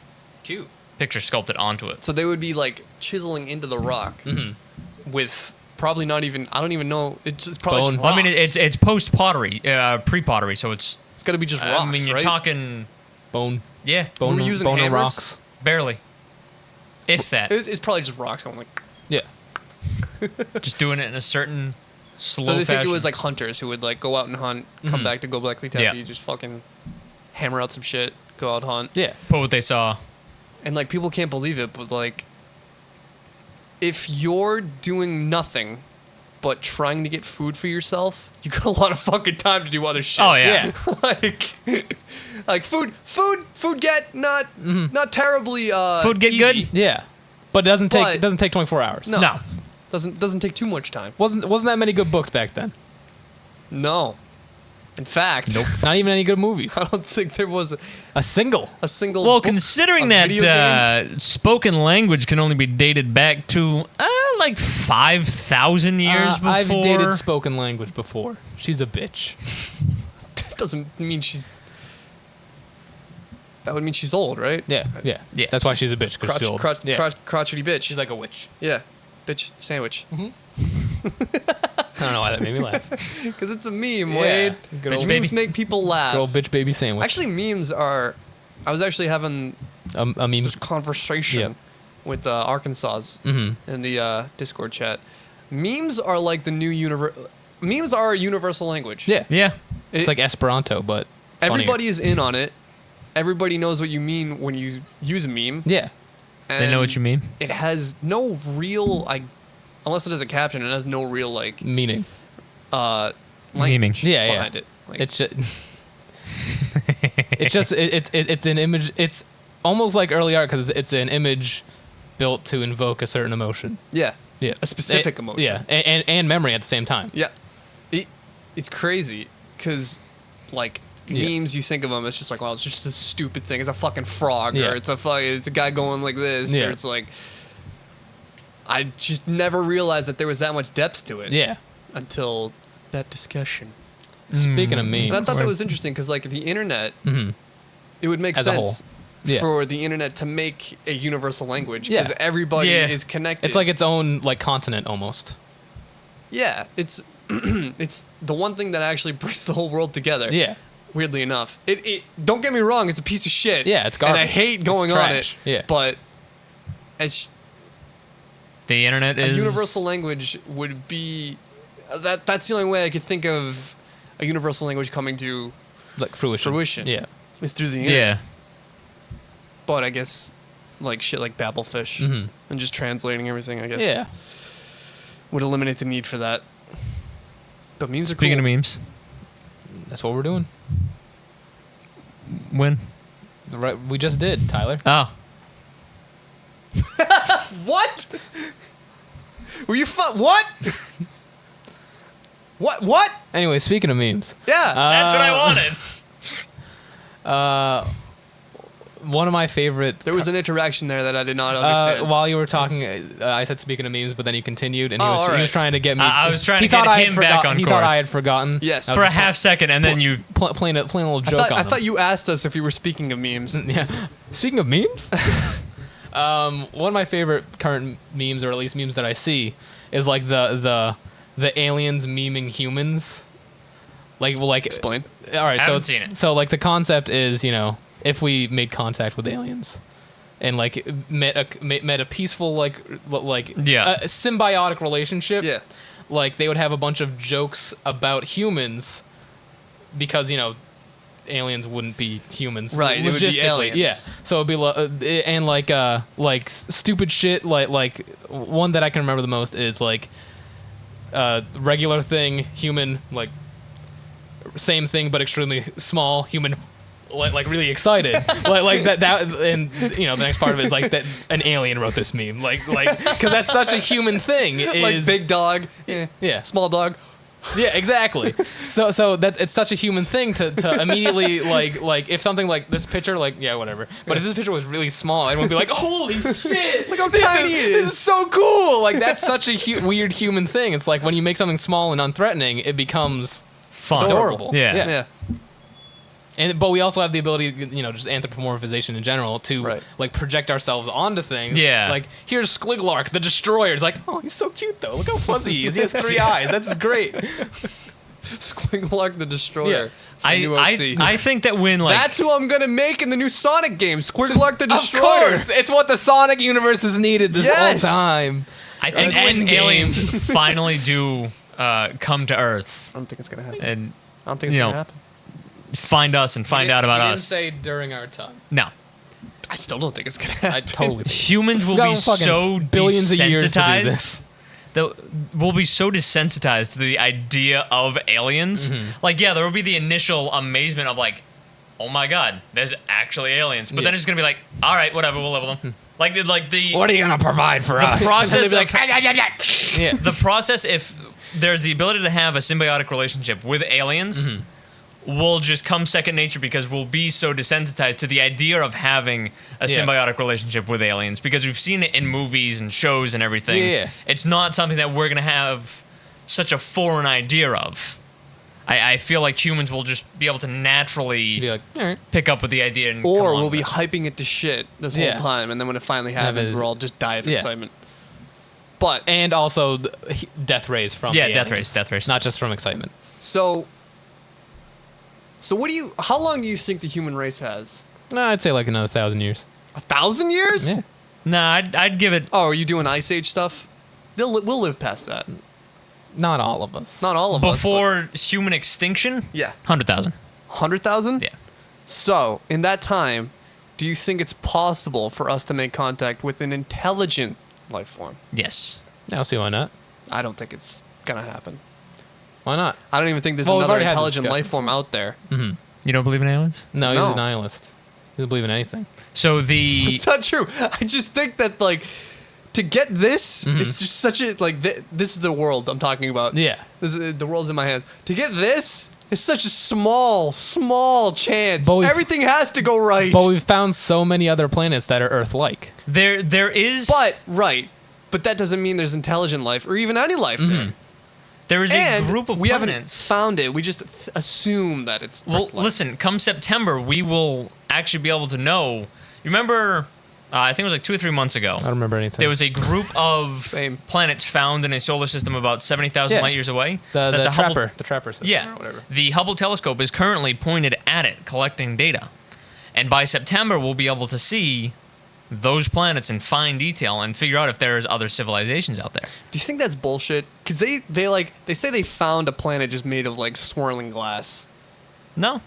cute. picture sculpted onto it. So they would be like chiseling into the rock Mm-hmm. with probably not even. I don't even know. It's probably Bone. just Well, I mean, rocks. it's post pottery, pre pottery, so it's. It's got to be just rocks, I mean, you're right? talking. Bone Were we using and hammers? rocks. Barely. If that. It's probably just rocks going like. Yeah. Just doing it in a certain slow So they think it fashion. was like hunters who would like go out and hunt, come back to Göbekli Tepe, Yeah. just fucking hammer out some shit, go out hunt. Yeah. Put what they saw. And like people can't believe it, but like if you're doing nothing but trying to get food for yourself, you got a lot of fucking time to do other shit. Oh yeah. like food get not terribly Food get easy. good? Yeah. But it But- doesn't take 24 hours. No. No. Doesn't take too much time. Wasn't that many good books back then? No. In fact, Not even any good movies. I don't think there was A single. a single Well, book, considering a video game. that spoken language can only be dated back to like 5,000 years before. I've dated spoken language before. She's a bitch. That doesn't mean she's that would mean she's old, right? Yeah. Yeah. That's why she's a bitch. 'Cause Crotch, she's old. crotch, Yeah. crotchety bitch. She's like a witch. yeah, bitch sandwich. I don't know why that made me laugh. Because it's a meme, Yeah. Wade. Good old Memes baby. make people laugh. Good old bitch baby sandwich. Actually, memes are. I was actually having a meme. this conversation Yep. with Arkansas's Mm-hmm. in the Discord chat. Memes are like the new Memes are a universal language. Yeah. Yeah. It's like Esperanto, but funnier. Everybody is in on it. Everybody knows what you mean when you use a meme. Yeah. They know what you mean. It has no real, unless it has a caption, it has no real Meaning. language Yeah, yeah. behind it. Like, It's just. it's an image. It's almost like early art because it's an image built to invoke a certain emotion. yeah, Yeah. a specific emotion. Yeah, and memory at the same time. Yeah. It's crazy because, like, Yeah. memes, you think of them as just like, well, it's just a stupid thing. It's a fucking frog, Yeah. or it's a guy going like this, Yeah. or it's like, I just never realized that there was that much depth to it Yeah. until that discussion. Speaking of memes, And I thought that was interesting because, like, the internet, Mhm. it would make As a whole. sense Yeah. for the internet to make a universal language Yeah. because everybody Yeah. is connected. it's like its own like continent almost. yeah, it's it's the one thing that actually brings the whole world together. Yeah. Weirdly enough, it don't get me wrong, it's a piece of shit. Yeah, it's and I garbage. hate It's going on trash. it. Yeah. but it's The internet a is universal language would be that's the only way I could think of a universal language coming to Like fruition. Yeah. is through the internet. Yeah. But I guess like shit like Babelfish Mhm. and just translating everything, I guess, Yeah. would eliminate the need for that. But memes are Speaking cool. of memes, That's what we're doing. when? Right, we just did, Tyler. Oh. What? Were you what? What? Anyway, speaking of memes, Yeah. That's what I wanted. one of my favorite. There was an interaction there that I did not understand. While you were talking, I said speaking of memes, but then you continued, and he Oh, was alright. trying to get me. I was trying he to get thought I had him back on He thought course. I had forgotten. Yes. I For was a half second, and then you. playing a little I joke on thought, him. you asked us if we were speaking of memes. Yeah. Speaking of memes, one of my favorite current memes, or at least memes that I see, is like the aliens memeing humans. Like Explain. All right, I so haven't seen it. So like the concept is, if we made contact with aliens, and like met a peaceful Yeah. a symbiotic relationship. Yeah. Like they would have a bunch of jokes about humans, because aliens wouldn't be humans, Right, it would be logistically. aliens. Yeah, so it'd be and like stupid shit. Like one that I can remember the most is like regular thing, human, like same thing but extremely small, human, like really excited, like that and the next part of it is like that an alien wrote this meme, like because that's such a human thing. Like Is big dog. yeah. Small dog. Yeah, exactly. So that it's such a human thing to immediately like if something like this picture, like yeah, whatever. But if this picture was really small, everyone would be like, holy shit, Look how this tiny it This is." is so cool. Like that's such a weird human thing. It's like when you make something small and unthreatening, it becomes Fun. adorable. Yeah. Yeah. But we also have the ability, just anthropomorphization in general, to Right. like project ourselves onto things. Yeah. Like here's Skliglark, the destroyer. It's like, oh, he's so cute though. Look how fuzzy he is. He has 3 eyes. That's great. Squinklark the Destroyer. It's my I, new I, OC. I think that when like That's who I'm gonna make in the new Sonic game. Squinklark the Of Destroyer. course, it's what the Sonic universe has needed this Yes. whole time. I think And when Endgame. aliens finally do come to Earth I don't think it's gonna happen. and I don't think it's you gonna know, happen. find us and find out about He didn't us. say during our time. No. I still don't think it's gonna happen. I totally. Humans will We've be got fucking so billions of years to do desensitized. this. We'll be so desensitized to the idea of aliens. Like, yeah, there will be the initial amazement of like, oh my god, there's actually aliens. But Yeah. then it's gonna be like, all right, whatever, we'll live with them. Like the What are you gonna provide for us? process, Like, like, yeah. the process, if there's the ability to have a symbiotic relationship with aliens, will just come second nature because we'll be so desensitized to the idea of having a Yeah. symbiotic relationship with aliens because we've seen it in movies and shows and everything. Yeah. It's not something that we're gonna have such a foreign idea of. I feel like humans will just be able to naturally Be like, all right. pick up with the idea and Or come along we'll be with it. hyping it to shit this Yeah. whole time, and then when it finally happens, is- we're all just die of Yeah. excitement. But And also death rays from Yeah, the death aliens. rays, Not just from excitement. so what do you? How long do you think the human race has? No, I'd say like another 1,000 years. 1,000 years? Yeah. Nah, I'd give it. Oh, are you doing Ice Age stuff? We'll live past that. Not all of us. Not all of us. Before human extinction, but- yeah. 100,000. 100,000? Yeah. So, in that time, do you think it's possible for us to make contact with an intelligent life form? Yes. I don't see why not. I don't think it's gonna happen. Why not? I don't even think there's Well, we've another already had this intelligent discussion. life form out there. You don't believe in aliens? No, he's No. a nihilist. He doesn't believe in anything. So the It's not true. I just think that, like, to get this, it's just such a, like, this is the world I'm talking about. Yeah. This is, the world's in my hands. To get this, it's such a small chance. But we've- Everything has to go right. But we've found so many other planets that are Earth-like. there is But that doesn't mean there's intelligent life or even any life there. there is a And group of we haven't planets. found it. We just assume that it's Well, Earth-like. listen, come September, we will actually be able to know. You remember, I think it was like 2 or 3 months ago, I don't remember anything. there was a group of Same. planets found in a solar system about 70,000 Yeah. light years away. the that Trapper. The Trapper system Yeah, or whatever. the Hubble telescope is currently pointed at it, collecting data. And by September, we'll be able to see those planets in fine detail and figure out if there's other civilizations out there. Do you think that's bullshit? Because they say they found a planet just made of like swirling glass. No.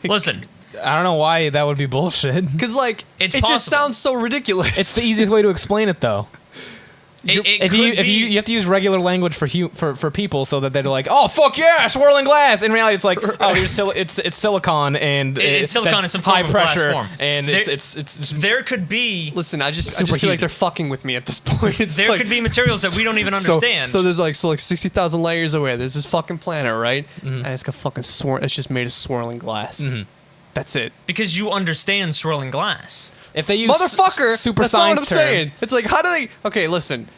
Listen, I don't know why that would be bullshit. Because like It's it just possible. sounds so ridiculous. It's the easiest way to explain it, though. it If could be, you have to use regular language for people so that they're like, oh fuck yeah, swirling glass. In reality, it's like, oh, here's it's silicon and It's silicon that's in some form high of glass pressure form. and There- it's just there could be Listen, I just feel Superheated. like they're fucking with me at this point. It's there like, could be materials that we don't even understand. So there's like 60,000 light years away. There's this fucking planet, right? And it's got fucking It's just made of swirling glass. That's it. because you understand swirling glass. if they use Motherfucker, super that's not science what I'm term, saying. It's like, how do they? Okay, listen.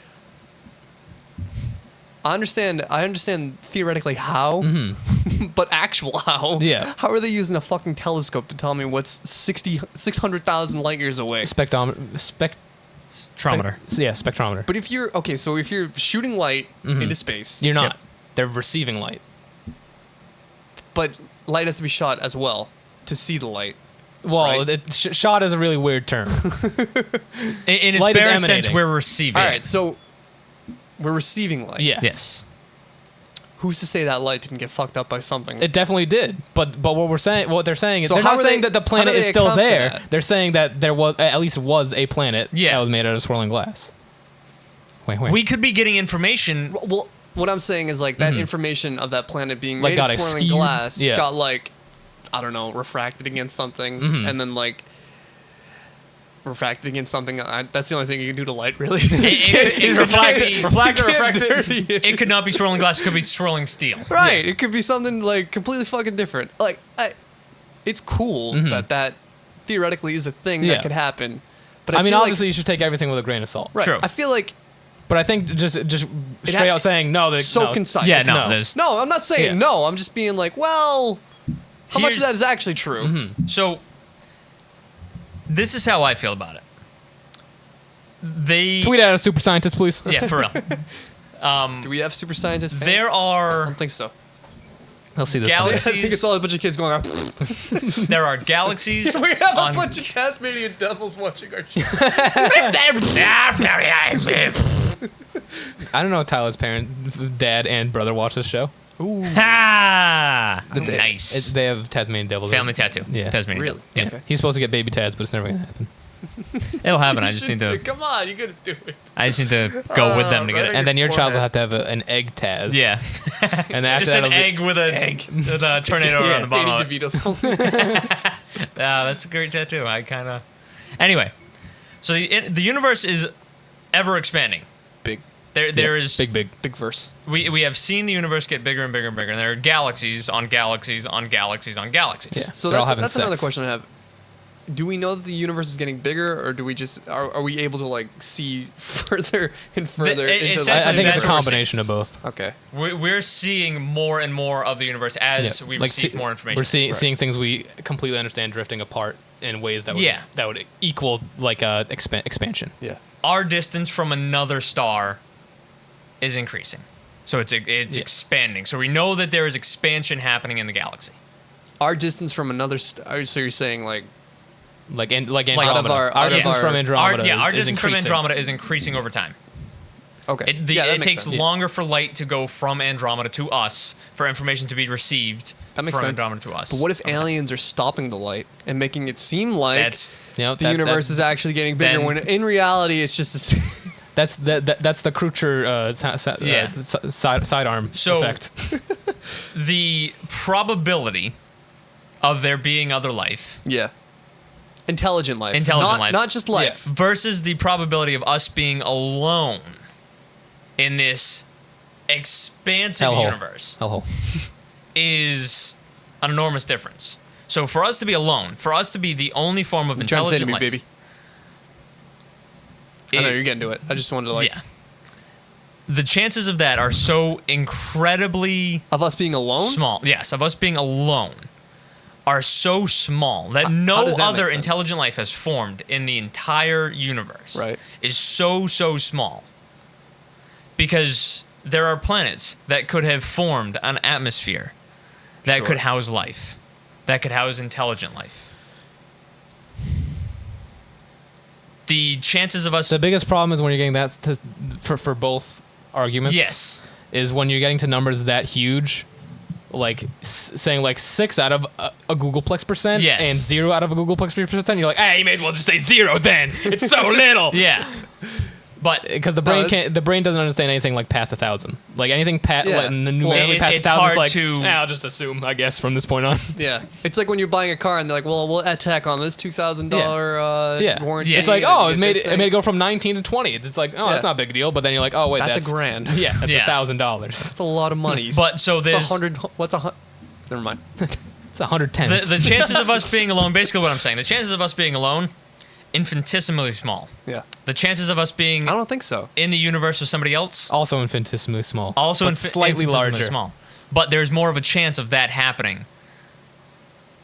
I understand theoretically how, but actual how? Yeah. How are they using a fucking telescope to tell me what's 600,000 light years away? Spectrometer. Yeah, spectrometer. But if you're so if you're shooting light into space, You're not. Yep. They're receiving light. but light has to be shot as well to see the light. Well, Right. shot is a really weird term. In its Light is bare sense, emanating. we're receiving. All right, so we're receiving light. Yes. Yes. Who's to say that light didn't get fucked up by something? It definitely did, but what they're saying is So they're how not are saying they- that the how planet do is they still account for there. that? They're saying that there was at least was a planet Yeah. that was made out of swirling glass. Wait. We could be getting information. Well, what I'm saying is like that information of that planet being Like made got of swirling skewed? glass Yeah. got like, I don't know, refracted against something, and then like refracted against something. That's the only thing you can do to light, really. It could not be- Reflected, You can't refracted. dirty it. It could not be swirling glass. It could be swirling steel. Right. It could be something like completely fucking different. Like, it's cool that theoretically is a thing Yeah. that could happen. But I mean, feel obviously, you should take everything with a grain of salt. like, right. True. I feel like But I think just straight out saying no. so no. concise. Yeah, no, No. there's No, I'm not saying Yeah. no. I'm just being like, well, how much of Here's- that is actually true? So, this is how I feel about it. They Tweet at a super scientist, please. yeah, for real. Do we have super scientists? fans? There I are don't think so. He'll see this. I Galaxy- think it's all a bunch of kids going on. there are galaxies. We have a on- bunch of Tasmanian devils watching our show. I don't know if Tyler's dad and brother watch this show. Ooh. Ha! It's- Nice. they have Tasmanian devils. Family tattoo. Yeah. Tasmanian. Really? Yeah. Okay. He's supposed to get baby Tads, but it's never gonna happen. It'll happen. I just need to. Come on, you gotta do it. I just need to go with them to get right. it. And then your child will forehead. have to have an egg Taz. Yeah. And after Just that, an egg with a tornado Yeah, around the bottom of Danny it. DeVito's. That's a great tattoo. I kind of. Anyway, so the universe is ever expanding. Big There is big. verse. we have seen the universe get bigger and bigger and bigger, and there are galaxies on galaxies on galaxies on galaxies. Yeah. So They're all that's having another sex. question I have. Do we know that the universe is getting bigger, or do we just are we able to like see further and further it- into essentially I think it's that's a what we're combination of both. Okay. We're seeing more and more of the universe as Yeah. we Like, receive see- more information. We're seeing Right. seeing things we completely understand drifting apart in ways that would Yeah. that would equal like expansion. Yeah. Our distance from another star is increasing, so it's Yeah. expanding. So we know that there is expansion happening in the galaxy. Our distance from another star. So you're saying like Like out of Andromeda. our- Our out of distance our- from Andromeda. Our is distance from increasing. Andromeda is increasing over time. okay. It Yeah, that it makes takes sense. longer for light to go from Andromeda to us, for information to be received That makes from sense. Andromeda to us. But what if over time. aliens are stopping the light and making it seem like That's You know, the universe is actually getting bigger then- when in reality it's just a that's the Krucher Yeah. sidearm So- effect. the probability of there being other life yeah. Intelligent life. Intelligent Not- life. Not just life. versus the probability of us being alone in this expansive Hellhole. universe Hellhole. is an enormous difference. So for us to be alone, for us to be the only form of You're trying to say to intelligent me, life, baby. I know you're getting to it. I just wanted to like yeah, the chances of that are so incredibly of us being alone. small. Yes, of us being alone are so small that how no does that other make sense? intelligent life has formed in the entire universe. Right. Is so small. Because there are planets that could have formed an atmosphere that Sure. could house life, that could house intelligent life. The chances of us The biggest problem is when you're getting that for both arguments. Yes. Is when you're getting to numbers that huge, like saying like 6 out of a Googleplex percent Yes. and 0 out of a Googleplex percent. You're like, hey, you may as well just say 0 then. It's so little. Yeah. But Because the No, brain it- can't. The brain doesn't understand anything like past 1,000. Like anything past, Yeah. like, numerically It- past it's 1,000 is hard like, to- I'll just assume, I guess, from this point on. Yeah. It's like when you're buying a car and they're like, well, we'll attack on this $2,000 Yeah. warranty. It's like, and oh, you it get made this it thing. made it go from 19 to 20. It's like, oh, that's Yeah. not a big deal. But then you're like, oh wait, That's that's a grand. Yeah, that's Yeah. $1,000. That's a lot of money. but so it's there's 100. What's 100? Never mind. It's 110. the chances of us being alone, basically what I'm saying, the chances of us being alone, infinitesimally small. Yeah. The chances of us being I don't think so. in the universe with somebody else, Also infinitesimally small. also but slightly infinitesimally larger. small. But there's more of a chance of that happening.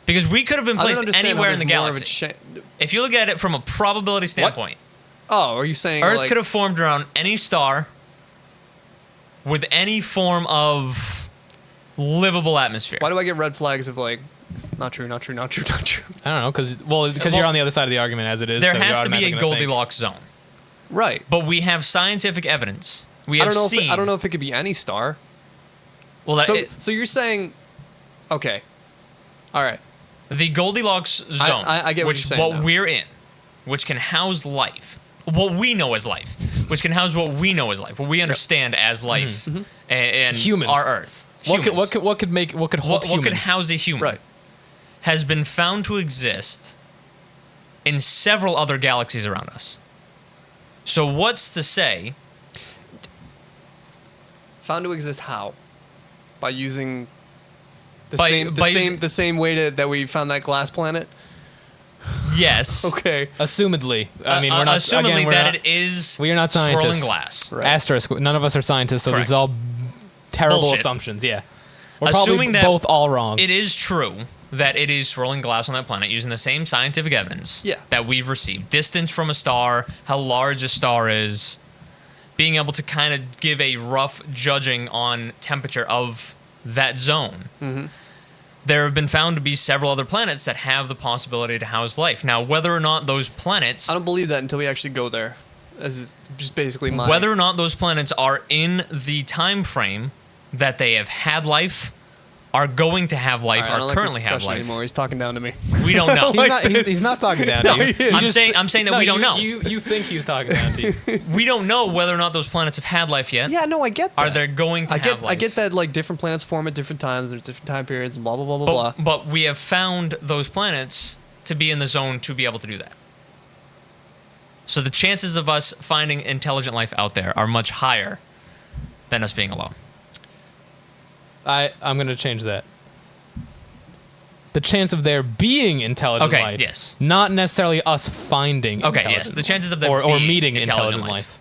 Because we could have been I don't placed understand how anywhere in there's the more of a galaxy. cha- If you look at it from a probability standpoint, Oh, are you saying Earth like, could have formed around any star with any form of livable atmosphere. Why do I get red flags of like, not true, not true, not true, not true? I don't know, because Well, you're on the other side of the argument as it is. There so you're has to be automatically a gonna think- Goldilocks zone. Right. But we have scientific evidence. We I have don't know. seen. I don't know if it could be any star. Well, that, So you're saying, okay, all right. the Goldilocks zone, I get what which you're saying now. we're in, which can house life, what we know as life, which can house what we know as life, what we understand as life, and Humans. our Earth. What could Humans. what could hold what human? could house a human Right. has been found to exist in several other galaxies around us. So what's to say? Found to exist how? By using the By- same by using- the same way that we found that glass planet. Yes. Okay. Assumedly, I mean, we're not. assumedly again, we're that not, it is we are not swirling scientists. glass. Right. Asterisk. None of us are scientists, so this is Correct. all terrible Bullshit. assumptions. Yeah, we're Assuming probably that both all wrong. It is true that it is swirling glass on that planet using the same scientific evidence Yeah. that we've received. Distance from a star, how large a star is, being able to kind of give a rough judging on temperature of that zone. Mm-hmm. There have been found to be several other planets that have the possibility to house life. Now, whether or not those planets... I don't believe that until we actually go there. As is just basically my Whether or not those planets are in the time frame that they have had life, are going to have life, All right, I don't or like this currently have discussion life. anymore. He's talking down to me. We don't know. He's not talking down to you. I'm saying that we don't know. You think he's talking down to you. We don't know whether or not those planets have had life yet. Yeah, no, I get that. Are they going to have life? I get that like different planets form at different times, there's different time periods, and blah blah blah blah blah. But we have found those planets to be in the zone to be able to do that. So the chances of us finding intelligent life out there are much higher than us being alone. I'm going to change that. The chance of there being intelligent Okay, life. yes. Not necessarily us finding Okay, intelligent yes. The life. chances of there or being meeting intelligent life.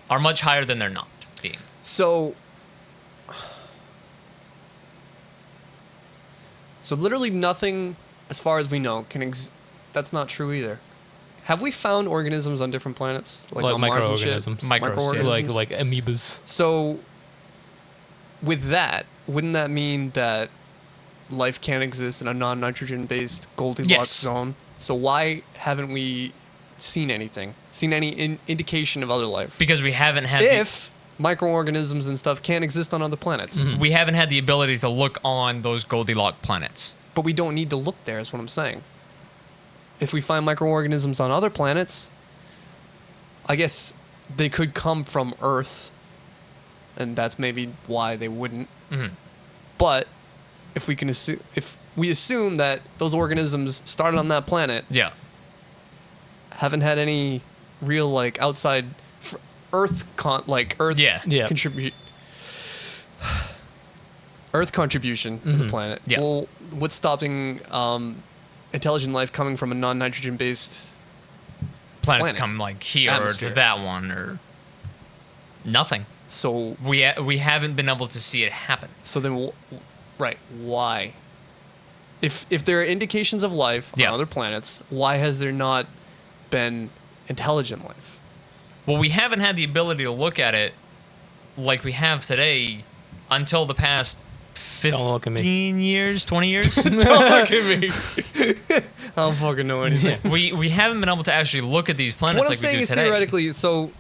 are much higher than there not being. So literally nothing, as far as we know, that's not true either. Have we found organisms on different planets, like on Mars and shit? microorganisms. Microorganisms. Like amoebas. So, with that, wouldn't that mean that life can't exist in a non-nitrogen-based Goldilocks Yes. zone? So why haven't we seen anything? Seen any indication of other life? Because we haven't had If microorganisms and stuff can't exist on other planets, we haven't had the ability to look on those Goldilocks planets. but we don't need to look there, is what I'm saying. If we find microorganisms on other planets, I guess they could come from Earth, and that's maybe why they wouldn't. Mhm. But if we assume that those organisms started on that planet, Yeah. haven't had any real like outside Earth Yeah. contribute Earth contribution to the planet. Yeah. Well, what's stopping intelligent life coming from a non-nitrogen based? Planets Planet. come like here Atmosphere. or to that one or nothing. So We haven't been able to see it happen. so then, right? Why? If there are indications of life Yeah. on other planets, why has there not been intelligent life? Well, we haven't had the ability to look at it like we have today until the past Don't look at me. 15 years, 20 years. Don't look at me. I don't fucking know anything. we haven't been able to actually look at these planets What I'm like saying we do is today. theoretically, so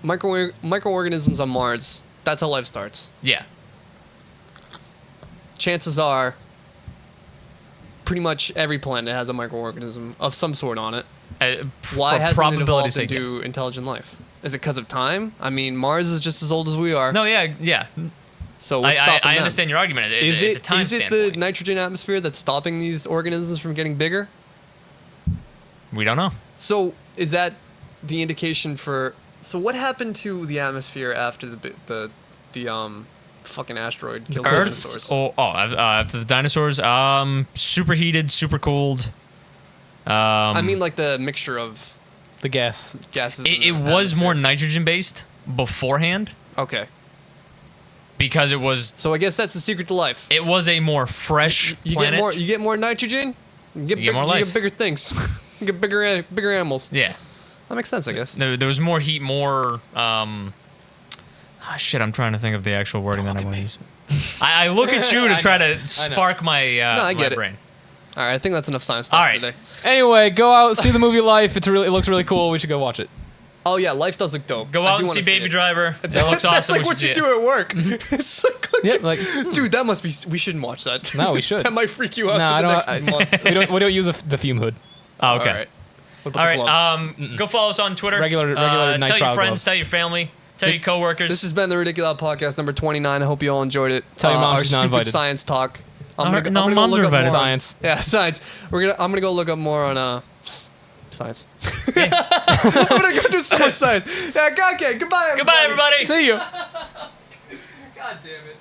microorganisms on Mars, that's how life starts. Yeah. Chances are, pretty much every planet has a microorganism of some sort on it. Why for hasn't it probability evolved sake, into yes. intelligent life? Is it because of time? I mean, Mars is just as old as we are. No, yeah. So what's I stopping them? understand your argument. Is It's a time is it standpoint. the nitrogen atmosphere that's stopping these organisms from getting bigger? We don't know. So is that the indication for? So what happened to the atmosphere after the fucking asteroid killed the Earth. dinosaurs? After the dinosaurs, superheated, super cold. I mean, like the mixture of The gas. gases. It in the was more atmosphere. nitrogen based beforehand Okay, because it was so I guess that's the secret to life. a more fresh You planet. get more nitrogen. You get, You get more you life. get bigger things. You get bigger animals. Yeah. That makes sense, I guess. There was more heat, more. Shit, I'm trying to think of the actual wording that I want to use. I look at you to I try know. to spark my I my get it. brain. All right, I think that's enough science All talk right. for today. Anyway, go out, see the movie Life. It looks really cool. We should go watch it. Oh yeah, life does look dope. Go I out do and wanna see Baby it. Driver. It looks That's awesome. like we what should you see do it. at work. It's like, Yeah, like dude, that must be. We shouldn't watch that. No, we should. That might freak you out no, I for the don't. next month. We don't use the fume hood. Oh, okay. All right. What about All the right. gloves? Go follow us on Twitter. Regular Tell your nitrile friends. gloves. Tell your family. Tell your coworkers. This has been the Ridiculoud podcast number 29. I hope you all enjoyed it. Tell your mom our she's not stupid invited. science talk. No, I'm no, gonna go moms look are up invited. more on- Science. Yeah, science. I'm gonna go look up more on science. I'm gonna go do some more science. Yeah, okay. Goodbye. Goodbye, everybody. See you. God damn it.